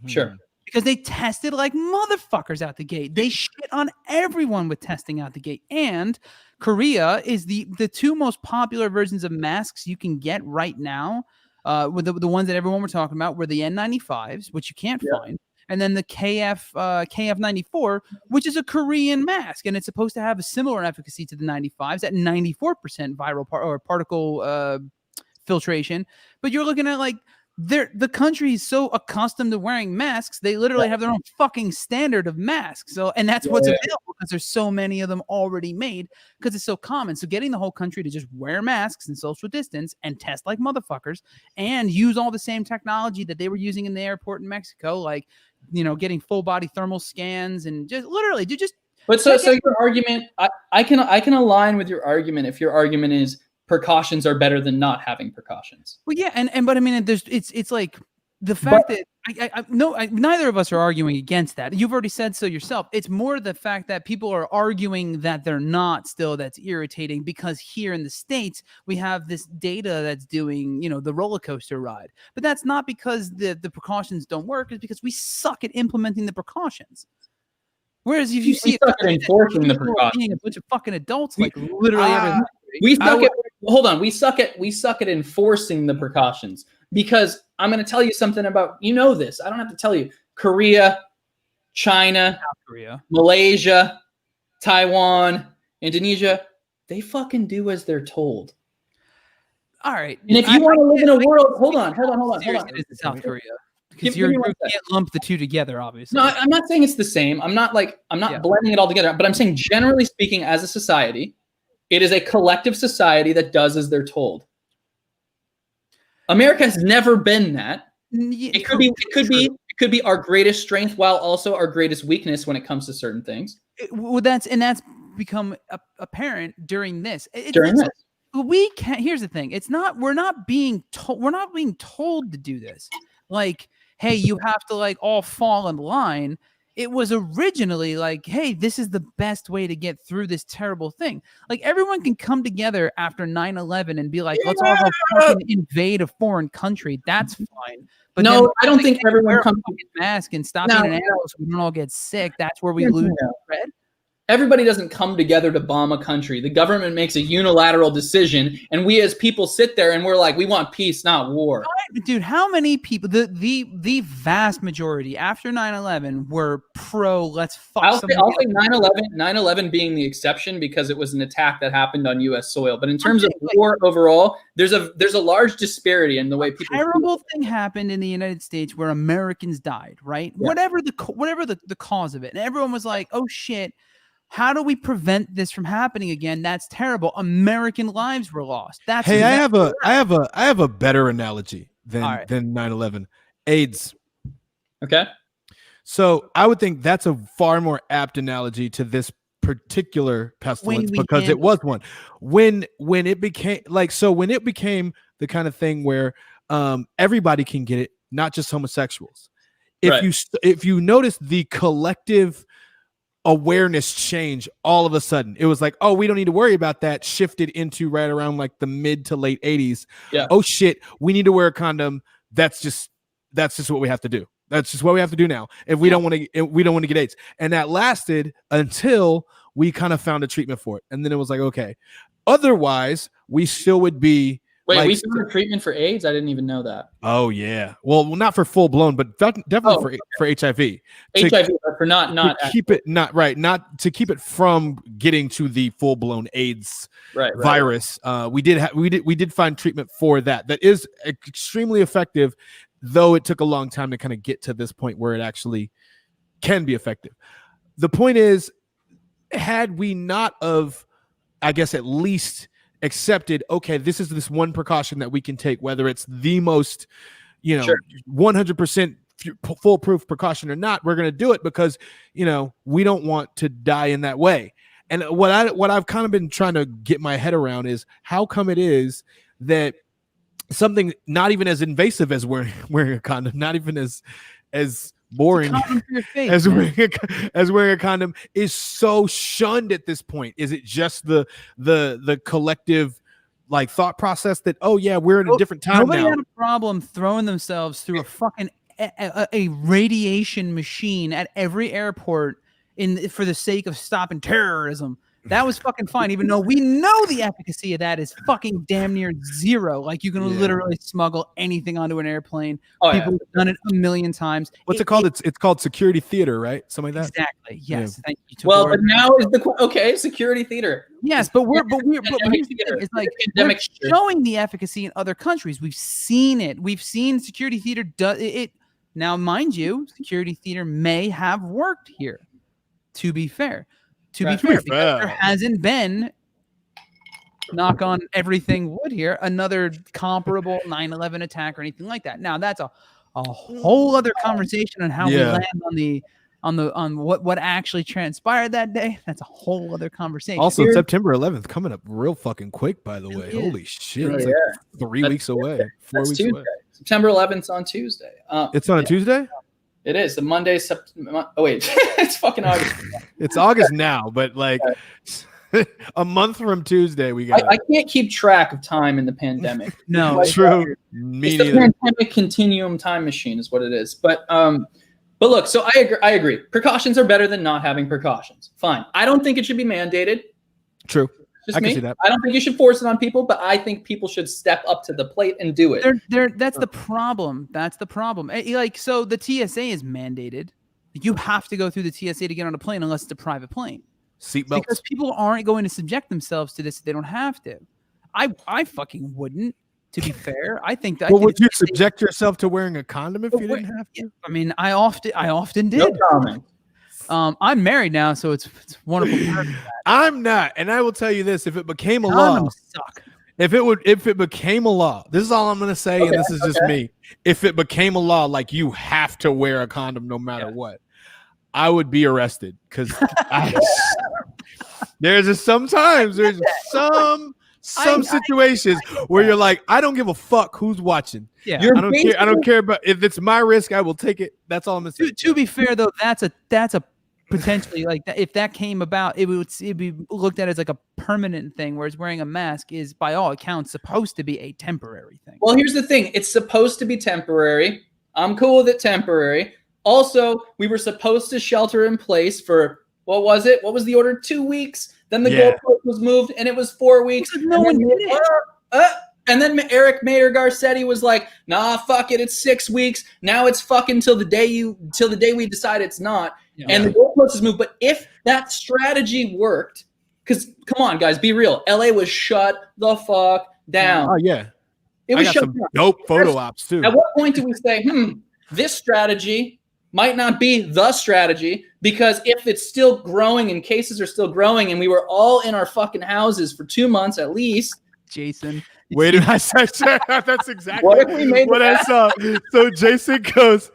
Sure. Because they tested like motherfuckers out the gate. They shit on everyone with testing out the gate. And Korea is the two most popular versions of masks you can get right now. With the ones that everyone were talking about were the N95s, which you can't find. And then the KF94, which is a Korean mask. And it's supposed to have a similar efficacy to the 95s at 94% viral particle filtration. But you're looking at like, the country is so accustomed to wearing masks, they literally have their own fucking standard of masks. So, and that's what's available because there's so many of them already made because it's so common. So getting the whole country to just wear masks and social distance and test like motherfuckers and use all the same technology that they were using in the airport in Mexico, like, getting full body thermal scans and just literally But so your argument, I can align with your argument if your argument is precautions are better than not having precautions. Well, yeah, but I mean, it's like the fact that neither of us are arguing against that. You've already said so yourself. It's more the fact that people are arguing that they're not still. That's irritating because here in the States we have this data that's doing the roller coaster ride, but that's not because the precautions don't work. It's because we suck at implementing the precautions. Whereas if you see enforcing the precautions, being a bunch of fucking adults, like literally every we suck at enforcing the precautions, because I'm going to tell you something about, this. I don't have to tell you. Korea, China, South Korea, Malaysia, Taiwan, Indonesia, they fucking do as they're told. All right. And if you want to live in a world, hold on. It's South Korea. Because you can't lump the two together, obviously. No, I'm not saying it's the same. I'm not blending it all together, but I'm saying generally speaking, as a society, it is a collective society that does as they're told. America has never been that. It could be our greatest strength while also our greatest weakness when it comes to certain things. Well, that's become apparent during this. We can't. Here's the thing: we're not being told to do this. Like, hey, you have to like all fall in line. It was originally like, hey, this is the best way to get through this terrible thing. Like, everyone can come together after 9/11 and be like, let's all go fucking invade a foreign country. That's fine. But no, I don't think everyone comes to mask and stop being an animal so we don't all get sick. That's where we lose the thread. Everybody doesn't come together to bomb a country. The government makes a unilateral decision, and we as people sit there and we're like, we want peace, not war. Dude, how many people, the vast majority after 9/11 were pro, let's fuck I'll say 9/11 being the exception because it was an attack that happened on U.S. soil. But in terms of war overall, there's a large disparity in the way people. Terrible thing happened in the United States where Americans died, right? Yeah. Whatever the cause of it. And everyone was like, oh shit. How do we prevent this from happening again? That's terrible. American lives were lost. That's I have a better analogy than 9/11. AIDS. Okay. So I would think that's a far more apt analogy to this particular pestilence because it was one. When it became the kind of thing where everybody can get it, not just homosexuals. If you notice the collective awareness change all of a sudden, it was like, oh, we don't need to worry about that, shifted into right around like the mid to late 80s. Yeah. Oh shit, we need to wear a condom. That's just what we have to do. That's just what we have to do now if we don't want to get AIDS. And that lasted until we kind of found a treatment for it. And then it was like, okay, otherwise we still would be. Wait, like, we found a treatment for AIDS? I didn't even know that. Oh yeah. Well, not for full blown, but definitely for HIV. HIV, but for not to keep it not to keep it from getting to the full blown AIDS virus. We did find treatment for that. That is extremely effective, though it took a long time to kind of get to this point where it actually can be effective. The point is, had we not of, I guess at least accepted, okay, this is this one precaution that we can take, whether it's the most, 100% foolproof precaution or not, we're going to do it because, we don't want to die in that way. And what I've kind of been trying to get my head around is how come it is that something not even as invasive as wearing a condom, not even as boring as wearing a condom is so shunned at this point. Is it just the collective like thought process that, oh yeah, we're in a different time nobody now? Had a problem throwing themselves through a fucking a radiation machine at every airport for the sake of stopping terrorism. That was fucking fine, even though we know the efficacy of that is fucking damn near zero. Like, you can literally smuggle anything onto an airplane. People have done it a million times. What's it called? It's called security theater, right? Something like that. Exactly. Yes. Thank you. Well, but now is security theater. Yes, but here's the thing. It's like we're showing the efficacy in other countries. We've seen it. We've seen security theater does it. Now, mind you, security theater may have worked here. To be fair. Because there hasn't been, knock on everything wood here, another comparable 9/11 attack or anything like that. Now that's a whole other conversation on how we land on what actually transpired that day. That's a whole other conversation. Also, September 11th coming up real fucking quick, by the way. Holy shit. It's like 3 weeks away. 4 weeks away. September 11th on Tuesday. It's on a Tuesday? It is the Monday. Oh wait, it's fucking August. It's August now, but like a month from Tuesday, we got. I can't keep track of time in the pandemic. No, it's true. It's the pandemic continuum time machine, is what it is. But look, so I agree. Precautions are better than not having precautions. Fine. I don't think it should be mandated. True. Just me. I don't think you should force it on people, but I think people should step up to the plate and do it. That's the problem. That's the problem. Like, so the TSA is mandated. You have to go through the TSA to get on a plane unless it's a private plane. Seatbelts. Because people aren't going to subject themselves to this if they don't have to. I fucking wouldn't, to be fair. I think that. Well, would you subject yourself to wearing a condom if you didn't have to? I mean, I often did. No comment. I'm married now, so it's wonderful. I'm not, and I will tell you this: if it became a law, if it became a law, this is all I'm gonna say, and this is just me. If it became a law, like you have to wear a condom no matter what, I would be arrested because there's some situations where you're like, I don't give a fuck who's watching. Yeah, I don't care about if it's my risk, I will take it. That's all I'm gonna say. To be fair though, that's a potentially like if that came about, it'd be looked at as like a permanent thing, whereas wearing a mask is by all accounts supposed to be a temporary thing. Well, here's the thing. It's supposed to be temporary. I'm cool with it temporary. Also, we were supposed to shelter in place for, what was it? What was the order? 2 weeks. Then the goalpost was moved, and it was 4 weeks. No one did it. And then Eric Mayer Garcetti was like, "Nah, fuck it. It's 6 weeks. Now it's fucking till the day we decide it's not." Yeah. And the goalpost is moved. But if that strategy worked, because come on, guys, be real. LA was shut the fuck down. Oh yeah, it was shut down. Dope photo ops too. At what point do we say, this strategy might not be the strategy, because if it's still growing and cases are still growing and we were all in our fucking houses for 2 months at least. Jason. Wait, I said that's exactly what I saw. So Jason goes,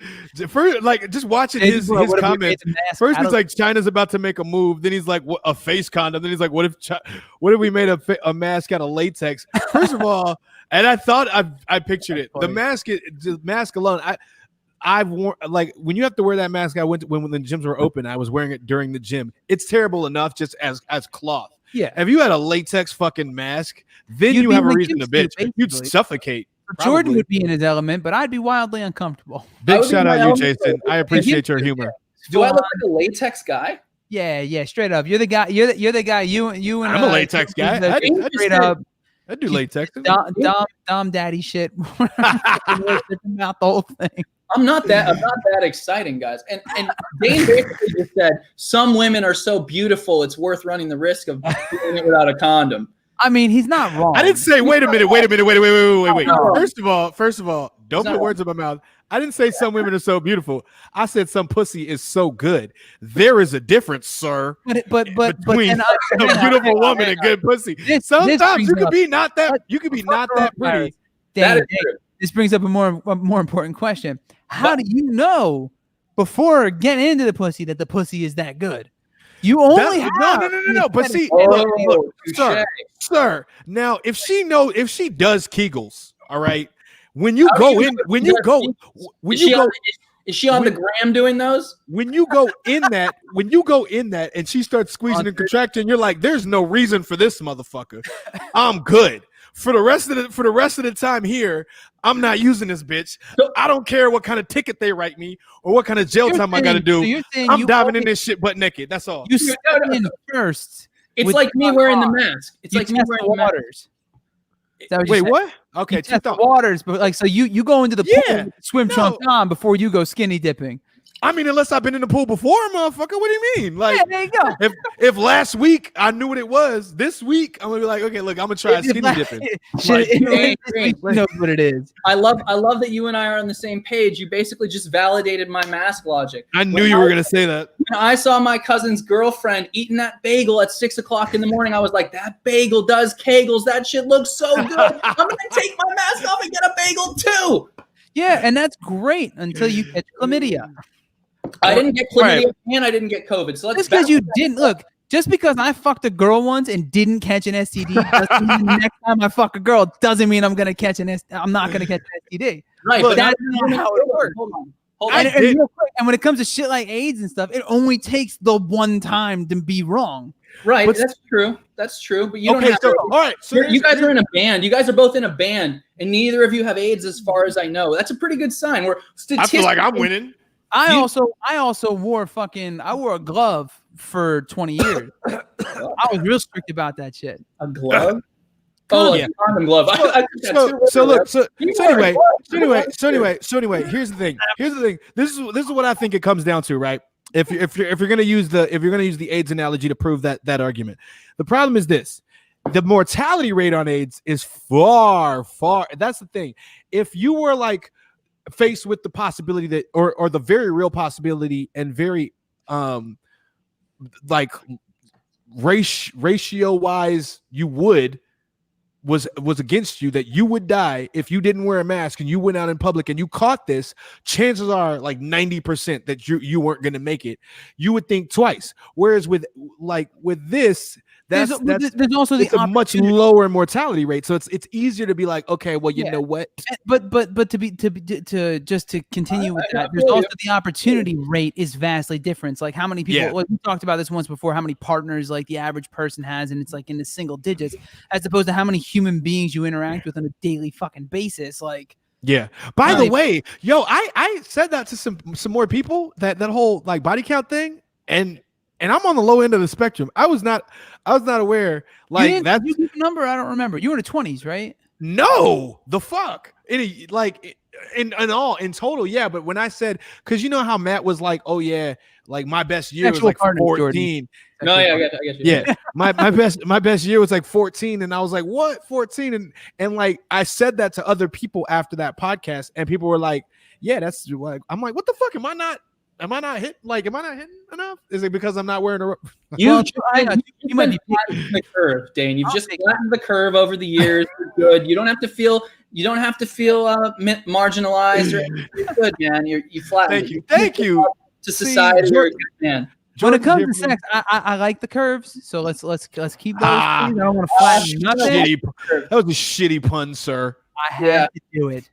first, like, just watching his comments. First, he's like, China's about to make a move. Then he's like, what, a face condom. Then he's like, what if we made a mask out of latex? First of all, and I thought I pictured it. The mask alone. I've worn, like, when you have to wear that mask. I went when the gyms were open. I was wearing it during the gym. It's terrible enough just as cloth. Yeah. If you had a latex fucking mask, then you have a reason to bitch. You'd suffocate. Jordan would be in his element, but I'd be wildly uncomfortable. Big shout out you, Jason. I appreciate your humor. Do I look like a latex guy? Yeah, straight up. You're the guy. You're the guy. You and I'm a latex guy. Straight up. I do latex. Dom daddy shit. Mouth the whole thing. I'm not that exciting, guys. And Dane basically just said some women are so beautiful it's worth running the risk of doing it without a condom. I mean, he's not wrong. I didn't say wait a minute. Wait. No. First of all, don't put words in my mouth. I didn't say some women are so beautiful. I said some pussy is so good. There is a difference, sir. But between a beautiful woman and good pussy. Sometimes you could be not that pretty. This brings up a more important question. How do you know before getting into the pussy that the pussy is that good? You only have no. But see, look, sir. Now, if she does Kegels, all right. Is she on the gram doing those? When you go in that, and she starts squeezing and contracting, you're like, there's no reason for this motherfucker. I'm good. For the rest of the time here, I'm not using this bitch. I don't care what kind of ticket they write me or what kind of jail time I got to do. I'm diving in this shit butt naked. That's all. You step in first. It's like me wearing the mask. It's like me wearing the waters. Wait, what? Okay, you test the waters, but like, so you go into the pool, swim trunks on before you go skinny dipping. I mean, unless I've been in the pool before, motherfucker. What do you mean? Like, there you go. If last week I knew what it was, this week I'm gonna be like, okay, look, I'm gonna try skinny dipping. Knows what it is. I love that you and I are on the same page. You basically just validated my mask logic. I knew you were gonna say that. When I saw my cousin's girlfriend eating that bagel at 6 o'clock in the morning, I was like, that bagel does Kegels. That shit looks so good. I'm gonna take my mask off and get a bagel too. Yeah, and that's great until you catch chlamydia. I didn't get chlamydia and I didn't get COVID. So just because you didn't look, just because I fucked a girl once and didn't catch an STD, doesn't mean the next time I fuck a girl doesn't mean I'm gonna catch I'm not gonna catch an STD. Right, but that's not how it works. Hold on. And when it comes to shit like AIDS and stuff, it only takes the one time to be wrong. Right, that's true. That's true. But you don't have all right. So you guys are in a band. You guys are both in a band, and neither of you have AIDS, as far as I know. That's a pretty good sign. I feel like I'm winning. I also wore a glove for 20 years. I was real strict about that shit. A glove? Oh, yeah, a condom glove. So anyway, here's the thing. This is what I think it comes down to, right? If you're gonna use the AIDS analogy to prove that argument, the problem is this: the mortality rate on AIDS is far. That's the thing. If you were like faced with the possibility that, or the very real possibility and very like ratio wise, you would was against you, that you would die if you didn't wear a mask and you went out in public and you caught this, chances are like 90% that you weren't going to make it. You would think twice. Whereas with this, there's also a much lower mortality rate, so it's easier to be like, okay, well, you know what? But to continue with that, there's also the opportunity rate is vastly different. Like how many people? Like we talked about this once before. How many partners like the average person has, and it's like in the single digits, as opposed to how many human beings you interact with on a daily fucking basis. Like. Yeah. By the way, yo, I said that to some more people, that whole like body count thing, and I'm on the low end of the spectrum. I was not aware. Like that's you get the number. I don't remember. You were in the 20s, right? No, the fuck. In total, yeah. But when I said, because you know how Matt was like, oh yeah, like my best year was like 14. No, yeah, I get you. Yeah, my best year was like 14, and I was like, what 14? And like I said that to other people after that podcast, and people were like, yeah, that's like, I'm like, what the fuck? Am I not hitting enough? Is it because I'm not wearing a? You might be flattening the curve, Dane. You've just flattened the curve over the years. You're good. You don't have to feel marginalized or anything. You're good, man. You flattened. Thank you. To society, you're a good man. When it comes to sex, I like the curves, so let's keep those. I don't want to flatten nothing. That was a shitty pun, sir. I had to do it.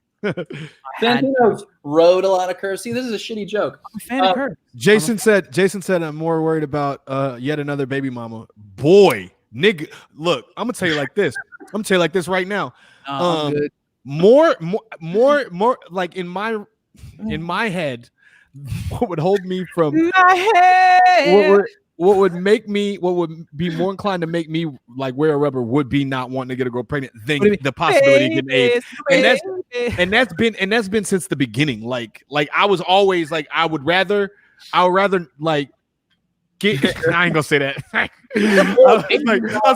Santino rode a lot of curves. See, this is a shitty joke. I'm a fan of curves. Jason said I'm more worried about yet another baby mama. Boy, nigga, look, I'm gonna tell you like this. Right now. More like in my head. What would hold me from my head? What would be more inclined to make me like wear a rubber would be not wanting to get a girl pregnant than the possibility of getting AIDS. And that's been since the beginning. Like I was always like, I would rather like get. I ain't gonna say that. I was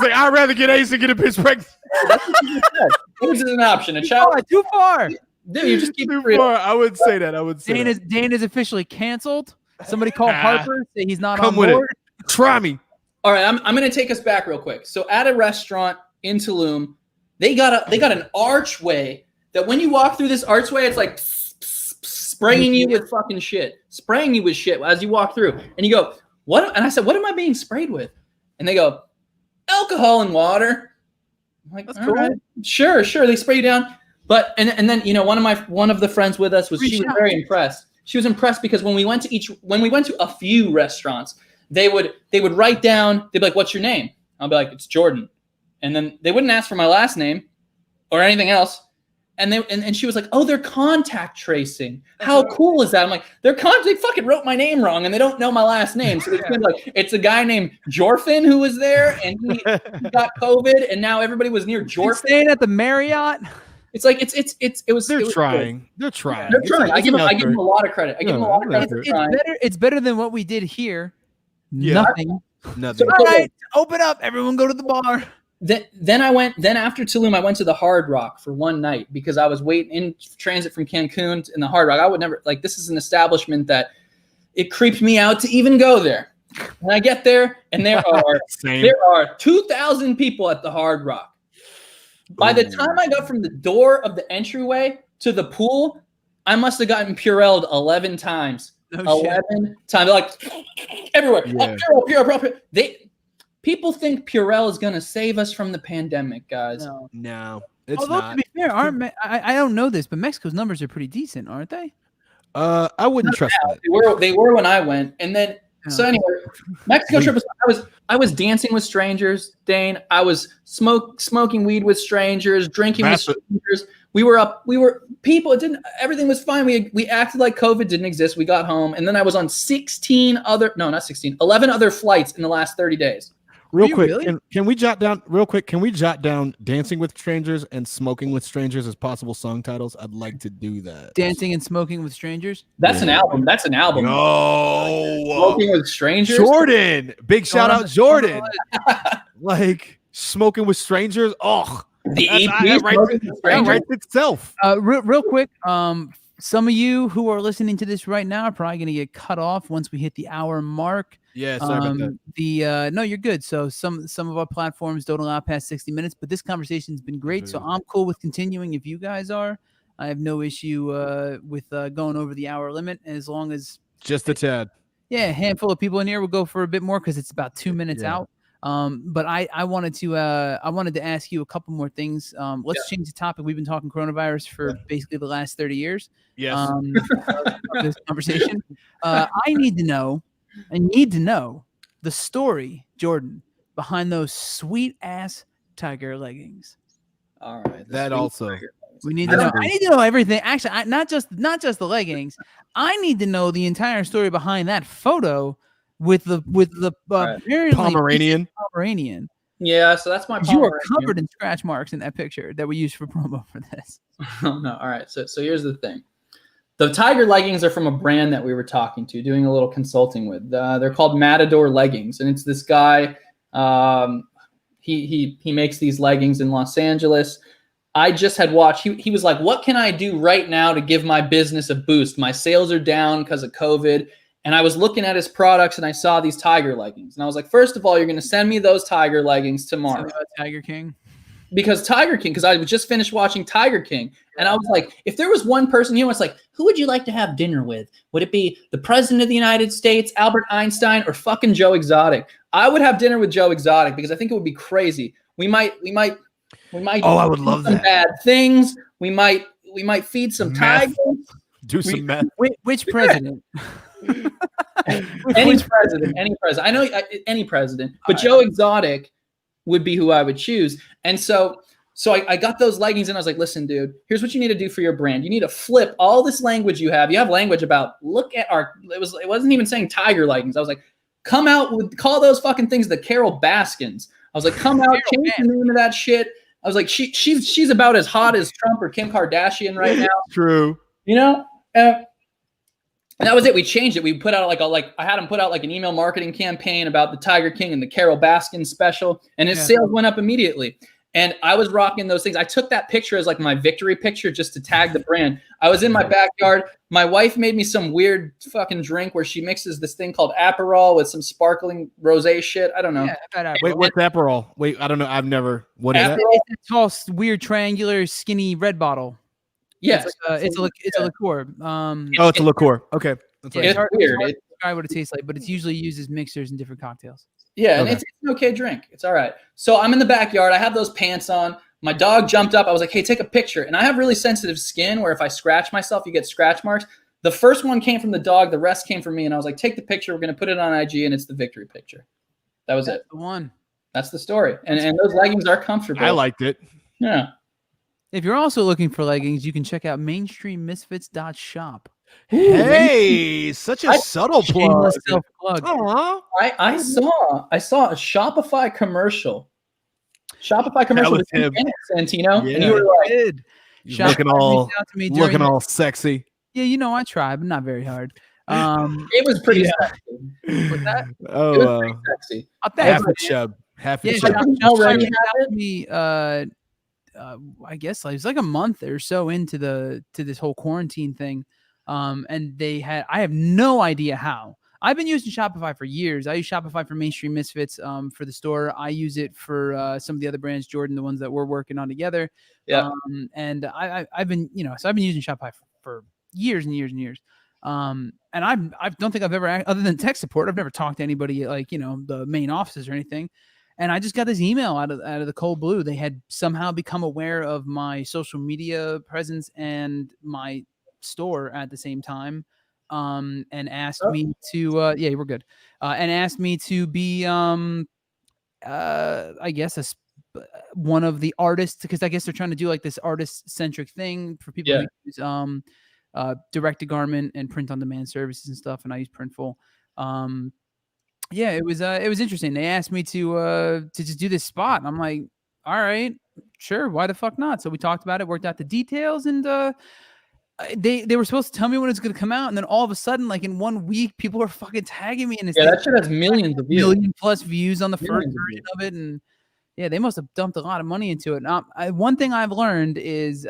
like, I'd rather get AIDS than get a bitch pregnant. AIDS is an option. A child too far. Dude, you just keep too far. I would say that. Dane is officially canceled. Somebody call Harper. Say he's not on board. Try me. All right, I'm going to take us back real quick. So at a restaurant in Tulum, they got an archway that when you walk through this archway, it's like spraying you with fucking shit, spraying you with shit as you walk through. And you go, what? And I said, what am I being sprayed with? And they go, alcohol and water. I'm like, that's cool. Right. Sure. They spray you down. But and then one of the friends with us was very impressed. She was impressed because when we went to a few restaurants, they would write down, they'd be like, what's your name? I'll be like, it's Jordan. And then they wouldn't ask for my last name or anything else. And she was like, oh, they're contact tracing. How cool is that? I'm like, they fucking wrote my name wrong and they don't know my last name. So it's like, it's a guy named Jorfin who was there and he got COVID and now everybody was near Jorfin. Staying at the Marriott. It's like it was. They're trying. They're trying. I give them a lot of credit. It's better than what we did here. Yeah. Nothing. All right, open up. Everyone go to the bar. Then after Tulum, I went to the Hard Rock for one night because I was waiting in transit from Cancun in the Hard Rock. I would never this is an establishment that it creeped me out to even go there. And I get there and there are 2,000 people at the Hard Rock. By the time I got from the door of the entryway to the pool, I must have gotten Purelled 11 times. 11 times. Like everywhere. Yeah. Purell. People think Purell is going to save us from the pandemic, guys. No, it's Although, not. To be fair, I don't know this, but Mexico's numbers are pretty decent, aren't they? I wouldn't trust that. They were when I went. And then so anyway, Mexico trip I was dancing with strangers, Dane. I was smoking weed with strangers, drinking with strangers. Everything was fine. We acted like COVID didn't exist. We got home. And then I was on 11 other flights in the last 30 days. Real quick, really? Can we jot down Dancing with Strangers and Smoking with Strangers as possible song titles? I'd like to do that. Dancing and Smoking with Strangers? That's an album. No. Smoking with Strangers? Jordan. Big shout out, Jordan. Like, Smoking with Strangers. Oh. The EP writes itself. Real quick, Some of you who are listening to this right now are probably going to get cut off once we hit the hour mark. Yeah, sorry about that. No, you're good. So some of our platforms don't allow past 60 minutes, but this conversation's been great. So I'm cool with continuing if you guys are. I have no issue with going over the hour limit as long as just a tad. Yeah, a handful of people in here will go for a bit more because it's about 2 minutes out. But I wanted to ask you a couple more things. Let's change the topic. We've been talking coronavirus for basically the last 30 years. Yes. Of this conversation. I need to know the story, Jordan, behind those sweet ass tiger leggings. All right. That also. We need to know. I need to know everything. Actually, not just the leggings. I need to know the entire story behind that photo with the Pomeranian. Pomeranian. Yeah, so that's my Pomeranian. You are covered in scratch marks in that picture that we used for promo for this. Oh, no. All right. So here's the thing. The tiger leggings are from a brand that we were talking to, doing a little consulting with. They're called Matador Leggings, and it's this guy. He makes these leggings in Los Angeles. I just had watched. He was like, "What can I do right now to give my business a boost? My sales are down because of COVID." And I was looking at his products, and I saw these tiger leggings, and I was like, "First of all, you're going to send me those tiger leggings tomorrow." Tiger King. Because I was just finished watching Tiger King, and I was like, if there was one person, it's like, who would you like to have dinner with? Would it be the president of the United States, Albert Einstein, or fucking Joe Exotic? I would have dinner with Joe Exotic because I think it would be crazy. We might. Oh, I would love some that. Bad things. We might feed some tigers. Do some math. Which president? Any president. I know any president, but Joe Exotic would be who I would choose. And so I got those leggings and I was like, listen, dude, here's what you need to do for your brand. You need to flip all this language you have. You have language about, it wasn't even saying tiger leggings. I was like, call those fucking things the Carol Baskins. I was like, come out, change the name of that shit. I was like, she's about as hot as Trump or Kim Kardashian right now. True. And that was it. We changed it. We put out I had him put out like an email marketing campaign about the Tiger King and the Carol Baskin special, and his sales went up immediately. And I was rocking those things. I took that picture as like my victory picture just to tag the brand. I was in my backyard. My wife made me some weird fucking drink where she mixes this thing called Aperol with some sparkling rosé shit. I don't know. Yeah, wait, what's Aperol? Wait, I don't know. I've never. What is that? It's a tall, weird, triangular, skinny red bottle. Yes, it's a liqueur. It's a liqueur. Okay, it's weird. It's hard to describe what it tastes like, but it's usually used as mixers in different cocktails. Yeah, and it's an okay drink. It's all right. So I'm in the backyard. I have those pants on. My dog jumped up. I was like, hey, take a picture. And I have really sensitive skin where if I scratch myself, you get scratch marks. The first one came from the dog. The rest came from me. And I was like, take the picture. We're going to put it on IG, and it's the victory picture. That was it. The one. That's the story. And those leggings are comfortable. I liked it. Yeah. If you're also looking for leggings, you can check out mainstreammisfits.shop. Hey, such a subtle plug. I saw a Shopify commercial. With Santino, yeah. and you were like, looking all sexy. Yeah, I try, but not very hard. It was pretty sexy. What's that? Oh, it was pretty sexy. Half a chub. Already I guess it was like a month or so into this whole quarantine thing. And I have no idea how. I've been using Shopify for years. I use Shopify for Mainstream Misfits for the store. I use it for some of the other brands, Jordan, the ones that we're working on together. Yeah. And I've been, so I've been using Shopify for years and years and years. And I don't think I've ever, other than tech support, I've never talked to anybody like, the main offices or anything. And I just got this email out of the cold blue. They had somehow become aware of my social media presence and my store at the same time, and asked me to we're good, and asked me to be I guess one of the artists, because I guess they're trying to do like this artist centric thing for people who use direct to garment and print on demand services and stuff, and I use Printful. It was interesting. They asked me to just do this spot, and I'm like, all right, sure, why the fuck not? So we talked about it, worked out the details, and they were supposed to tell me when it's going to come out, and then all of a sudden, like in 1 week, people are fucking tagging me, and that shit has millions of views, million plus views on the first version of it, and Yeah, they must have dumped a lot of money into it. One thing I've learned is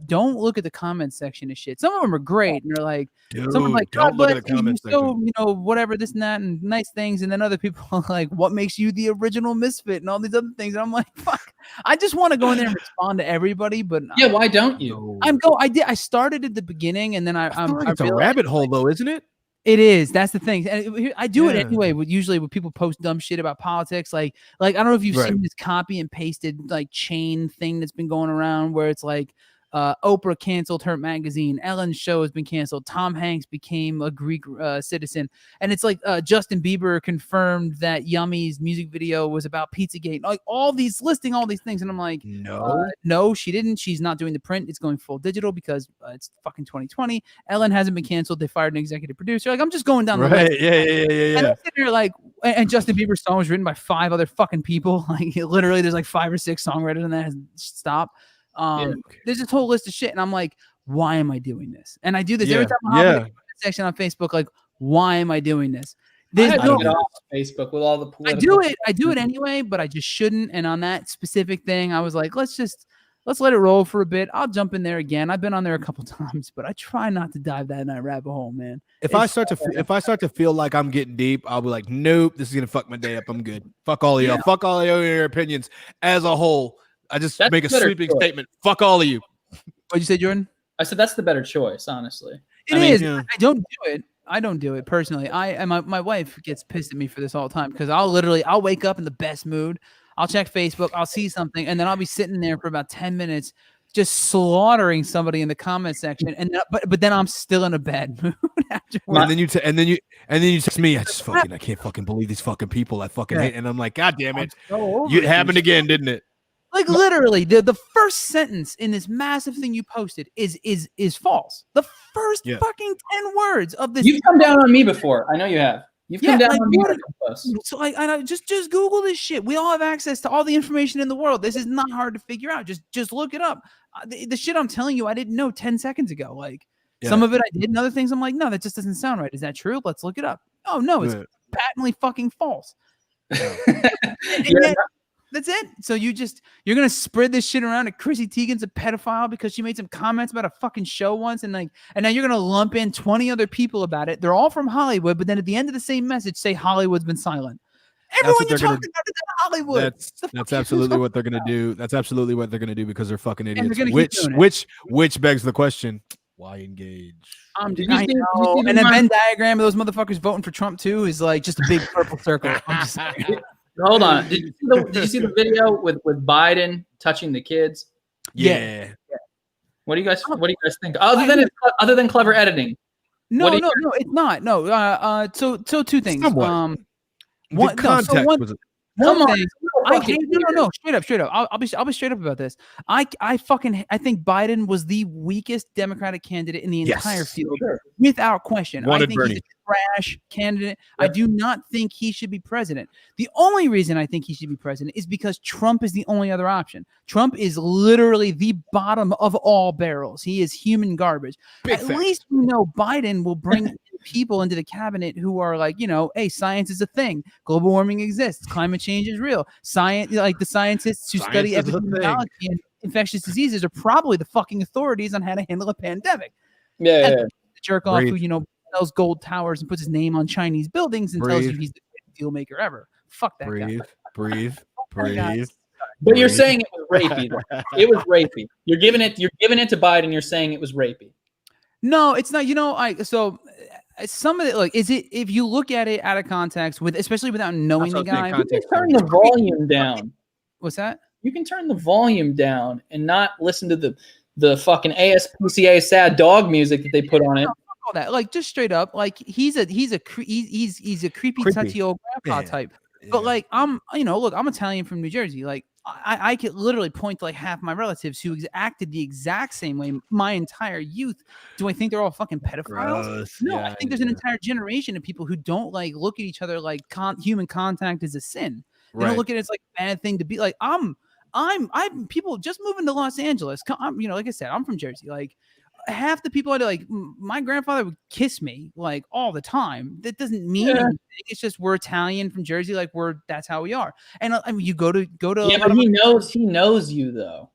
don't look at the comment section of shit. Some of them are great, and they're like, someone's like, don't God look bless at the you, comment you're so, section. you know, whatever, this and that, and nice things. And then other people are like, what makes you the original misfit and all these other things. And I'm like, fuck, I just want to go in there and respond to everybody, but Yeah, why don't you? I started at the beginning, and then I feel like it's a realized, rabbit hole, though, isn't it? it is. That's the thing. And I do it Yeah. anyway. Usually when people post dumb shit about politics, like I don't know if you've Right. seen this copy and pasted like chain thing that's been going around where it's like Oprah canceled her magazine, Ellen's show has been canceled, Tom Hanks became a Greek citizen, and it's like Justin Bieber confirmed that Yummy's music video was about Pizzagate, like all these listing all these things, and I'm like, no, she didn't. She's not doing the print. It's going full digital because it's fucking 2020. Ellen hasn't been canceled. They fired an executive producer. Like I'm just going down the list. Yeah. And I'm sitting there like, and Justin Bieber's song was written by 5 other fucking people. Like literally, there's like 5 or 6 songwriters, and that has stopped. There's this whole list of shit, and I'm like, why am I doing this? And I do this every time I hop in the comment section on Facebook. Like, why am I doing this? I had to get off Facebook with all the political. I do it anyway, but I just shouldn't. And on that specific thing, I was like, let's let it roll for a bit. I'll jump in there again. I've been on there a couple times, but I try not to dive that in that rabbit hole, man. If I start to feel like I'm getting deep, I'll be like, nope, this is gonna fuck my day up. I'm good. Fuck all of y'all. Fuck all of your opinions as a whole. I just make a sweeping statement. Fuck all of you. What'd you say, Jordan? I said that's the better choice, honestly. It is. I don't do it. I don't do it personally. My wife gets pissed at me for this all the time because I'll wake up in the best mood. I'll check Facebook. I'll see something, and then I'll be sitting there for about 10 minutes just slaughtering somebody in the comment section, and but then I'm still in a bad mood afterwards. And then you text me. I can't fucking believe these fucking people I fucking hate, and I'm like, God damn it, it happened again, didn't it? Like literally, the first sentence in this massive thing you posted is false. The first fucking 10 words of this. You've come down on me before. I know you have. You've come down on me. So like, I just Google this shit. We all have access to all the information in the world. This is not hard to figure out. Just look it up. The shit I'm telling you, I didn't know 10 seconds ago. Like some of it I did, and other things I'm like, no, that just doesn't sound right. Is that true? Let's look it up. Oh no, it's patently fucking false. That's it. So you're gonna spread this shit around that Chrissy Teigen's a pedophile because she made some comments about a fucking show once, and now you're gonna lump in 20 other people about it. They're all from Hollywood, but then at the end of the same message, say Hollywood's been silent. Everyone you're talking about is in Hollywood. That's absolutely what they're gonna do. That's absolutely what they're gonna do because they're fucking idiots. Which begs the question: why engage? And the Venn diagram of those motherfuckers voting for Trump too is like just a big purple circle. I'm just saying. Hold on. Did you see the video with Biden touching the kids? Yeah. What do you guys think? Other than clever editing? No, it's not. No. So 2 things. Somewhat. One was it? One thing. No. Straight up. I'll be straight up about this. I think Biden was the weakest Democratic candidate in the entire field, without question. I think he's a trash candidate. I do not think he should be president. The only reason I think he should be president is because Trump is the only other option. Trump is literally the bottom of all barrels. He is human garbage. At least we know Biden will bring people into the cabinet who are like, hey, science is a thing. Global warming exists. Climate change is real. Science, like the scientists who study epidemiology and infectious diseases are probably the fucking authorities on how to handle a pandemic. The jerk off who, sells gold towers and puts his name on Chinese buildings and tells you he's the greatest deal maker ever. Fuck that guy. Breathe. But you're saying it was rapey, though. It was rapey. You're giving it to Biden. You're saying it was rapey. No, it's not. Some of it, like, is it, if you look at it out of context, especially without knowing the guy, you can turn the volume down. What's that? You can turn the volume down and not listen to the fucking ASPCA sad dog music that they put on it. All that, like, just straight up, like, he's a creepy touchy old grandpa type. But like, I'm Italian from New Jersey. Like, I could literally point to like half my relatives who acted the exact same way my entire youth. Do I think they're all fucking pedophiles? No, I think there's an entire generation of people who don't like look at each other like human contact is a sin. They don't look at it as like a bad thing to be like. I'm people just moving to Los Angeles. Like I said, I'm from Jersey. Like, half the people like my grandfather would kiss me like all the time. That doesn't mean anything. It's just we're Italian from Jersey, like that's how we are. And I mean, you go to Yeah, but he knows you though.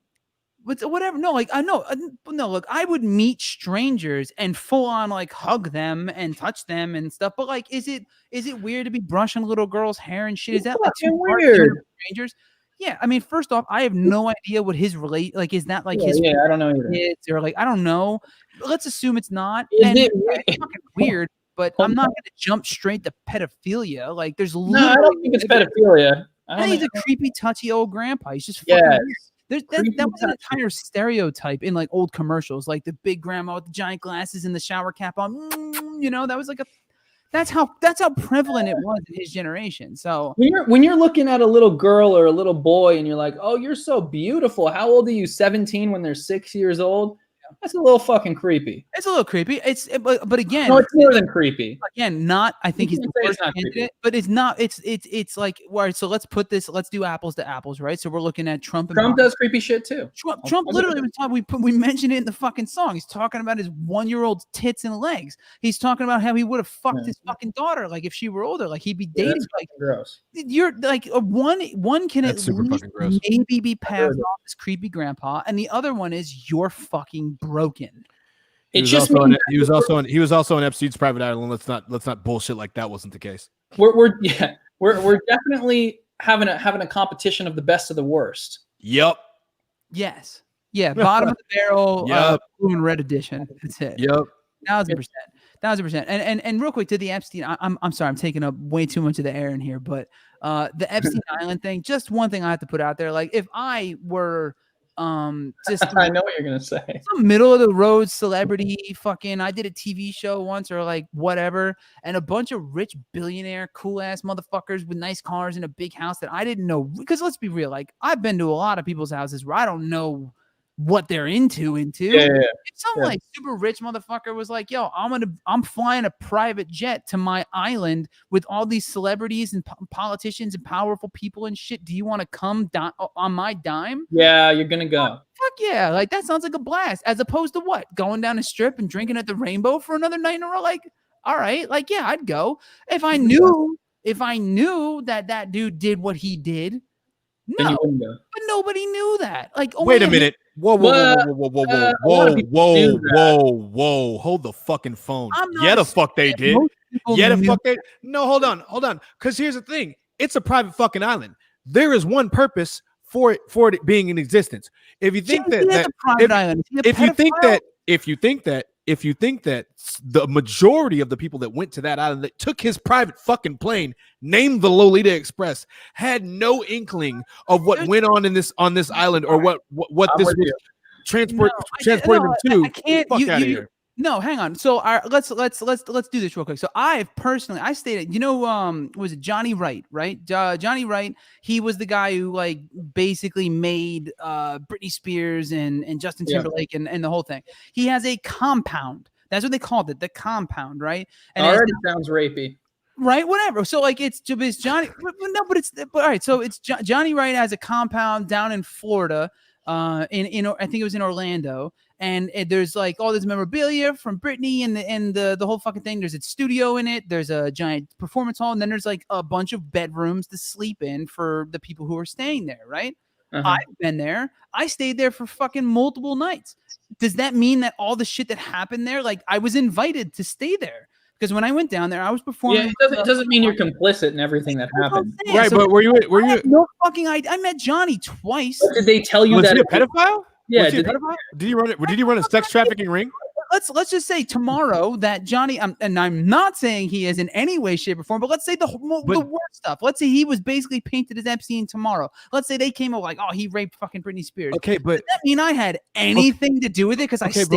But whatever. No, like I know. No, look, I would meet strangers and full on like hug them and touch them and stuff. But like, is it weird to be brushing a little girl's hair and shit? Is that like too weird? Strangers? Yeah, I mean, first off, I have no idea what his is that like his I don't know either. Kids or like I don't know. But let's assume it's not. Is and it it's fucking weird, but I'm not gonna jump straight to pedophilia. Like there's no, I don't think it's pedophilia. I think he's a creepy, touchy old grandpa. He's just fucking weird. That was an entire stereotype in like old commercials, like the big grandma with the giant glasses and the shower cap on. You know, that was like that's how prevalent it was in his generation. So when you're looking at a little girl or a little boy and you're like, oh, you're so beautiful. How old are you? 17 when they're 6 years old? That's a little fucking creepy. It's a little creepy. But again, no, it's more than creepy. Again, I think he's the first candidate, but it's not. It's like, all right. So let's do apples to apples, right? So we're looking at Trump. Trump does creepy shit too. Trump literally was talking. We mentioned it in the fucking song. He's talking about his 1-year-old tits and legs. He's talking about how he would have fucked his fucking daughter, like if she were older, like he'd be dating. Like gross. You're like one can at least maybe be passed off as creepy grandpa, and the other one is you're fucking broken. He was also on Epstein's private island. Let's not bullshit like that wasn't the case. We're definitely having a competition of the best of the worst. Yep. Yes. Yeah. Bottom of the barrel. Blue and red edition. That's it. Yep. 1000%. And real quick to the Epstein. I'm sorry. I'm taking up way too much of the air in here, but the Epstein Island thing. Just one thing I have to put out there. Like if I were just I know what you're gonna say. Some middle of the road celebrity fucking I did a TV show once or like whatever, and a bunch of rich billionaire cool ass motherfuckers with nice cars and a big house that I didn't know, because let's be real, like I've been to a lot of people's houses where I don't know what they're into. If some like super rich motherfucker was like, yo, I'm flying a private jet to my island with all these celebrities and politicians and powerful people and shit, do you want to come on my dime? Yeah, you're gonna go. Fuck yeah, like that sounds like a blast, as opposed to what, going down a strip and drinking at the Rainbow for another night in a row. Like, all right, like yeah, I'd go if I knew that dude did what he did. No, but nobody knew that. Like, wait a minute. Whoa. Hold the fucking phone. Yeah, the fuck they did. Yeah, the fuck they. No, hold on. Because here's the thing. It's a private fucking island. There is one purpose for it being in existence. If you think if you think that the majority of the people that went to that island that took his private fucking plane, named the Lolita Express, had no inkling of what went on on this island or what this was transporting them to. I can't. Fuck out of here. No, hang on. So let's do this real quick. So I stayed at, was it Johnny Wright, right? Johnny Wright, he was the guy who like basically made Britney Spears and Justin Timberlake and the whole thing. He has a compound. That's what they called it, the compound, right? And already sounds rapey. Right, whatever. So like it's Johnny, but all right. So it's Johnny Wright has a compound down in Florida. I think it was in Orlando, and there's like all this memorabilia from Britney and the whole fucking thing. There's a studio in it. There's a giant performance hall, and then there's like a bunch of bedrooms to sleep in for the people who are staying there. Right? I've been there. I stayed there for fucking multiple nights. Does that mean that all the shit that happened there, like I was invited to stay there? Because when I went down there, I was performing. Yeah, it doesn't mean you're complicit in everything that happened. Right, so, but were you? No fucking idea. I met Johnny twice. But did they tell you was that he a pedophile? Yeah, did he run a sex trafficking ring? Let's just say tomorrow that Johnny, and I'm not saying he is in any way, shape, or form, but let's say the worst stuff. Let's say he was basically painted as Epstein tomorrow. Let's say they came up like, oh, he raped fucking Britney Spears. Okay, but does that mean I had anything to do with it? Because I stayed.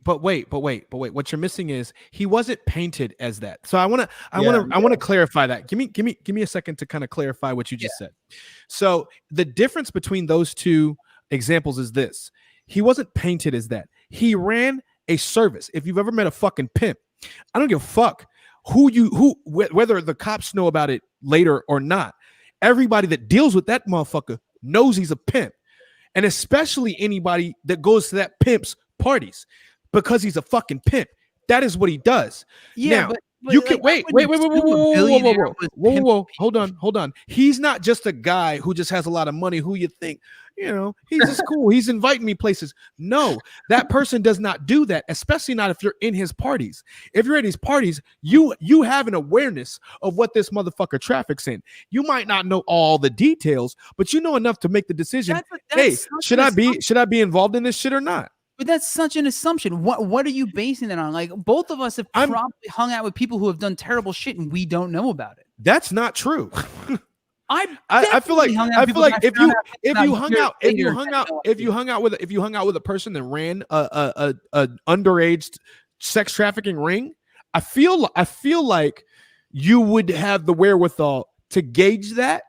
But wait. What you're missing is he wasn't painted as that. So I want to clarify that. Give me a second to kind of clarify what you just said. So the difference between those two examples is this: he wasn't painted as that. He ran a service. If you've ever met a fucking pimp, I don't give a fuck whether the cops know about it later or not. Everybody that deals with that motherfucker knows he's a pimp. And especially anybody that goes to that pimp's parties because he's a fucking pimp. That is what he does. Yeah, now, but you can wait. Whoa. Hold on. He's not just a guy who just has a lot of money who you think, he's just cool. He's inviting me places. No, that person does not do that, especially not if you're in his parties. If you're at his parties, you have an awareness of what this motherfucker traffics in. You might not know all the details, but you know enough to make the decision. Should I be involved in this shit or not? But that's such an assumption. What are you basing it on? Like, both of us have probably hung out with people who have done terrible shit and we don't know about it. That's not true. I feel like if you hung out with a person that ran a underage sex trafficking ring, I feel like you would have the wherewithal to gauge that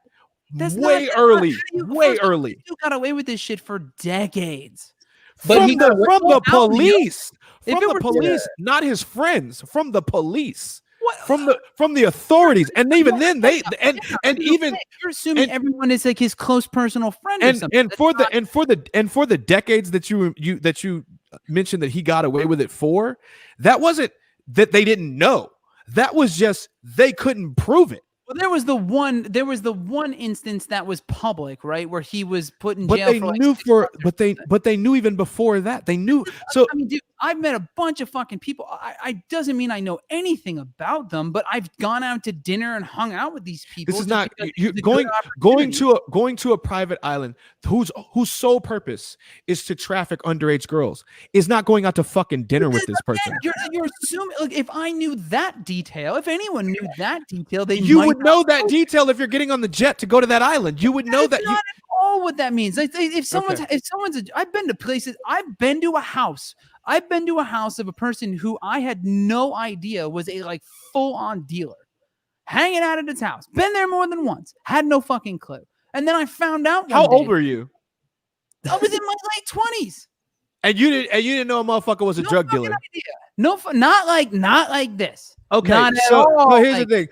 way early. You got away with this shit for decades. But from the police, not his friends, from the police, from the authorities, and even then you're assuming everyone is like his close personal friend, and for the decades that you mentioned that he got away with it for, that wasn't that they didn't know, that was just they couldn't prove it. Well, there was the one instance that was public, right, where he was put in jail. But they knew even before that. They knew. So I mean, dude, I've met a bunch of fucking people. I doesn't mean I know anything about them, but I've gone out to dinner and hung out with these people. This is not you going to a private island whose sole purpose is to traffic underage girls. Is not going out to fucking dinner with this person. You're assuming. Like, if I knew that detail, if anyone knew that detail, you would know that detail if you're getting on the jet to go to that island. You would know that. Not at all what that means. Like, if someone's, I've been to places. I've been to a house of a person who I had no idea was a like full-on dealer, hanging out at his house. Been there more than once. Had no fucking clue. And then I found out. How old were you? I was in my late 20s. And you didn't know a motherfucker was a drug dealer. Idea. No, not like this. Okay, so here's the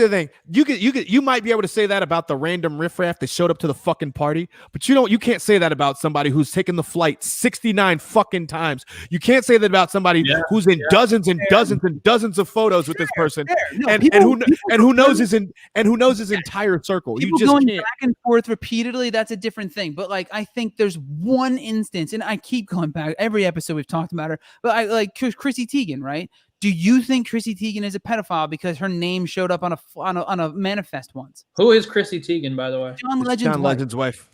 thing. You might be able to say that about the random riffraff that showed up to the fucking party, but you can't say that about somebody who's taken the flight 69 fucking times. You can't say that about somebody who's in dozens and dozens and dozens of photos with this person, who knows his entire circle. People you just going can't. back and forth repeatedly. That's a different thing. But like, I think there's one instance, and I keep going back every episode we've talked about her. But I like Chrissy Teigen, right? Do you think Chrissy Teigen is a pedophile because her name showed up on a manifest once? Who is Chrissy Teigen, by the way? John Legend's wife.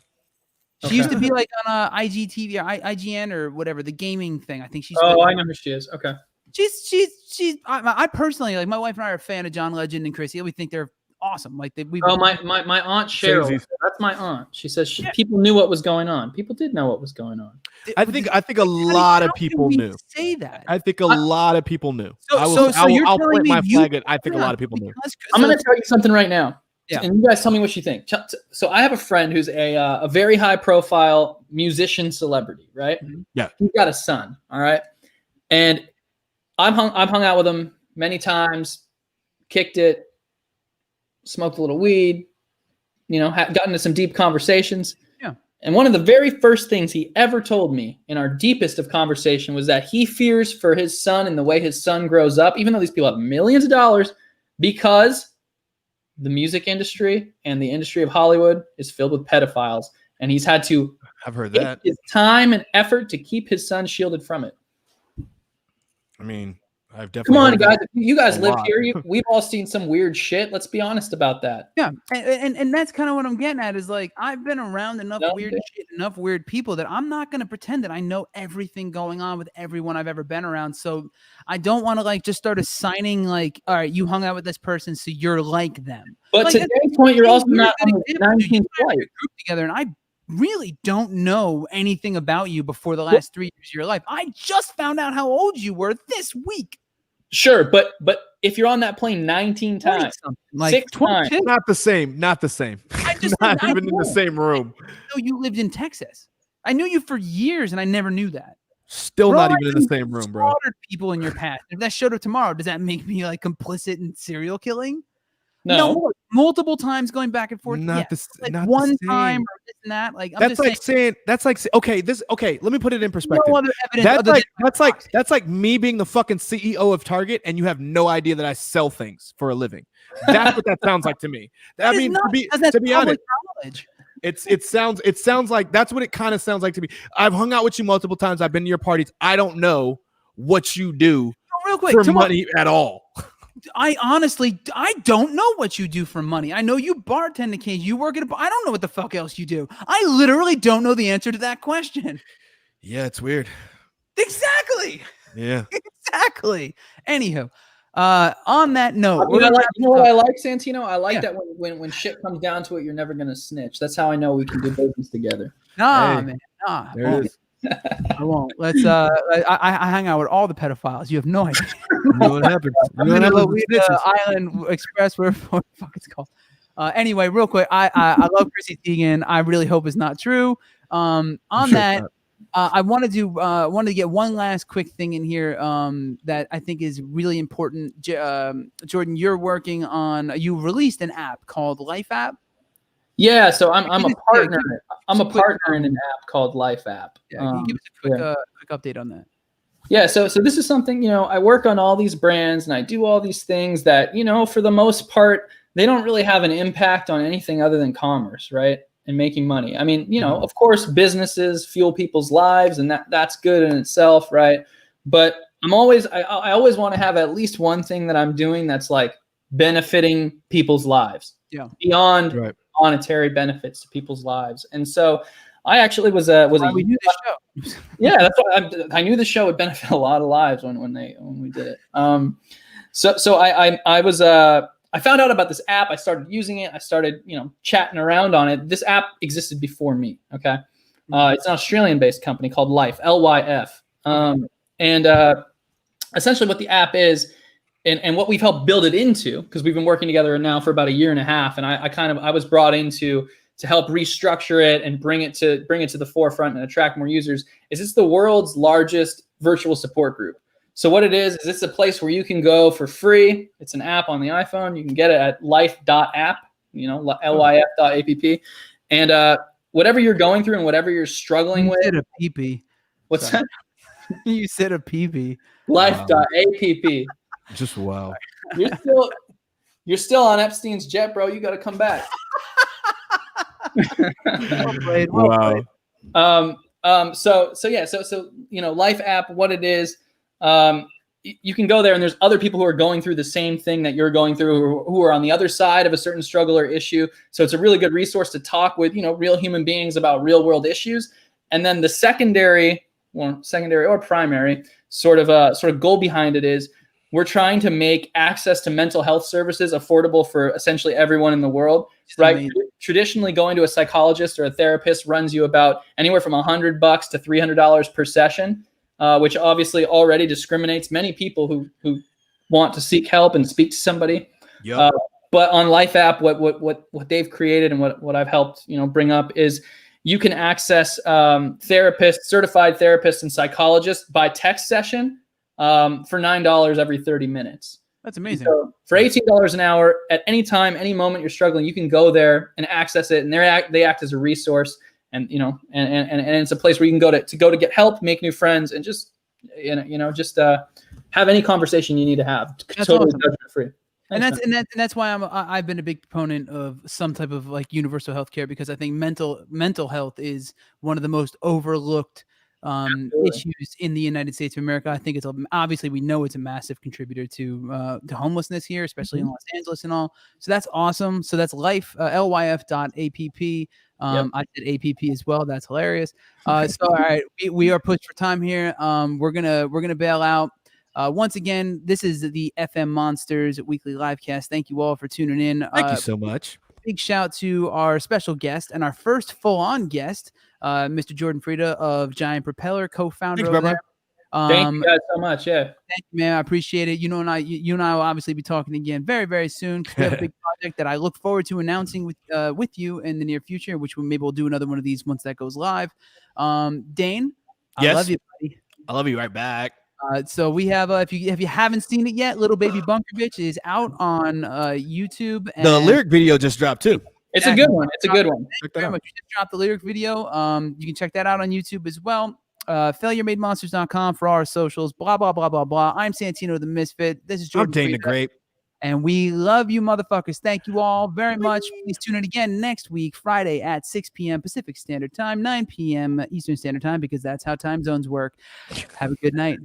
She Okay. used to be like on IGTV or IGN or whatever, the gaming thing. I think she's. Oh, I know who she is. Okay. She's. I personally, like, my wife and I are a fan of John Legend and Chrissy. We think they're awesome. Like we. Oh, my aunt Cheryl. That's my aunt. She says people knew what was going on. People did know what was going on. I think a lot of people knew. Say that. I think a lot of people knew. I'll plant my flag. I think a lot of people knew. I'm going to tell you something right now. Yeah. And you guys tell me what you think. So I have a friend who's a very high profile musician celebrity, right? Yeah. He's got a son. All right. And I've hung out with him many times, kicked it, smoked a little weed, gotten into some deep conversations. Yeah. And one of the very first things he ever told me in our deepest of conversation was that he fears for his son and the way his son grows up, even though these people have millions of dollars, because the music industry and the industry of Hollywood is filled with pedophiles. And he's had to take his time and effort to keep his son shielded from it. I mean, I've definitely. Come on, guys! You guys live here. We've all seen some weird shit. Let's be honest about that. Yeah, and that's kind of what I'm getting at. Is like, I've been around enough weird shit, enough weird people that I'm not going to pretend that I know everything going on with everyone I've ever been around. So I don't want to like just start assigning like, all right, you hung out with this person, so you're like them. But like, to Dave's point, you're also not on the 19th flight. Group together, and I really don't know anything about you before the last 3 years of your life. I just found out how old you were this week. Sure, but if you're on that plane 19 times, like 6 times, not the same. I just not even in the same room. I know you lived in Texas. I knew you for years, and I never knew that. Still not even in the same room, bro. Slaughtered people in your past. If that showed up tomorrow, does that make me like complicit in serial killing? No. multiple times going back and forth. Not Yeah, the like not one the time same. or this and that. Like I'm That's just like saying, okay. Let me put it in perspective. no other evidence. That's like me being the fucking CEO of Target and you have no idea that I sell things for a living. That's what that sounds like to me. I mean, to be honest, knowledge. it sounds like that's what it kind of sounds like to me. I've hung out with you multiple times. I've been to your parties. I don't know what you do Real quick, for money at all. I honestly don't know what you do for money. I know you bartend occasionally. You work at I don't know what the fuck else you do. I literally don't know the answer to that question. Yeah, it's weird. Exactly. Yeah. Exactly. Anywho, on that note, you know what I like, Santino? I like that when shit comes down to it, you're never gonna snitch. That's how I know we can do business together. Nah, man. Nah. There it is. I won't. Let's. I hang out with all the pedophiles. You have no idea. You know what happens. I'm in Lolita Island Express, whatever the fuck it's called. Anyway, real quick, I love Chrissy Teigen. I really hope it's not true. On that, I wanted to get one last quick thing in here that I think is really important. Jordan, you're working on. You released an app called Life App. Yeah, so I'm a partner. I'm a partner in an app called Life App. Yeah, can you give us a quick update on that? Yeah, so this is something, I work on all these brands and I do all these things that, for the most part, they don't really have an impact on anything other than commerce, right? And making money. I mean, of course, businesses fuel people's lives and that's good in itself, right? But I always want to have at least one thing that I'm doing that's like benefiting people's lives. Yeah. Beyond monetary benefits to people's lives. And so I actually was we knew the show. Yeah, that's why I knew the show would benefit a lot of lives when we did it. So I found out about this app. I started using it. I started chatting around on it. This app existed before me. Okay, it's an Australian-based company called Life, LYF, and essentially what the app is. And what we've helped build it into, because we've been working together now for about a year and a half, and I was brought in to help restructure it and bring it to the forefront and attract more users. It's the world's largest virtual support group. So what it is it's a place where you can go for free. It's an app on the iPhone. You can get it at life.app, lyf.app, and whatever you're going through and whatever you're struggling with. You said a PP. What's that? You said a PP. Life.app. Just wow. You're still on Epstein's jet, bro. You got to come back. Well played. So Life App, what it is, you can go there and there's other people who are going through the same thing that you're going through, who are on the other side of a certain struggle or issue. So it's a really good resource to talk with, real human beings about real world issues. And then the secondary or primary sort of goal behind it is, we're trying to make access to mental health services affordable for essentially everyone in the world, right? Traditionally, going to a psychologist or a therapist runs you about anywhere from $100 to $300 per session, which obviously already discriminates many people who want to seek help and speak to somebody. Yep. But on Life App, what they've created and what I've helped bring up is you can access certified therapists and psychologists by text session. For $9 every 30 minutes. That's amazing. So for $18 an hour, at any time, any moment you're struggling, you can go there and access it, and they act as a resource, and and it's a place where you can go to get help, make new friends, and just have any conversation you need to have. That's totally awesome. judgment free. And that's why I've been a big proponent of some type of like universal health care, because I think mental health is one of the most overlooked issues in the United States of America. I think obviously we know it's a massive contributor to homelessness here, especially in Los Angeles and all. So that's awesome. So that's life, lyf.app. I said APP as well. That's hilarious. So all right, we are pushed for time here. We're gonna bail out. Once again, this is the FM Monsters Weekly Livecast. Thank you all for tuning in. Thank you so much. Big shout to our special guest and our first full-on guest, Mr. Jordan Freda of Giant Propeller, co-founder over there. Thank you guys so much. Yeah. Thank you, man. I appreciate it. You and I will obviously be talking again very, very soon, because we have a big project that I look forward to announcing with you in the near future, which maybe we'll do another one of these once that goes live. Dane, yes. I love you, buddy. I love you right back. So we have if you haven't seen it yet, Little Baby Bunker Bitch is out on YouTube. And The lyric video just dropped too. It's a good one. It's a good one. Thank you very much. We just dropped the lyric video. You can check that out on YouTube as well. FailureMadeMonsters.com for our socials. Blah blah blah blah blah. I'm Santino the Misfit. This is Jordan. I'm Dane the Freda, Great. and we love you, motherfuckers. Thank you all very much. Please tune in again next week, Friday at 6 p.m. Pacific Standard Time, 9 p.m. Eastern Standard Time, because that's how time zones work. Have a good night.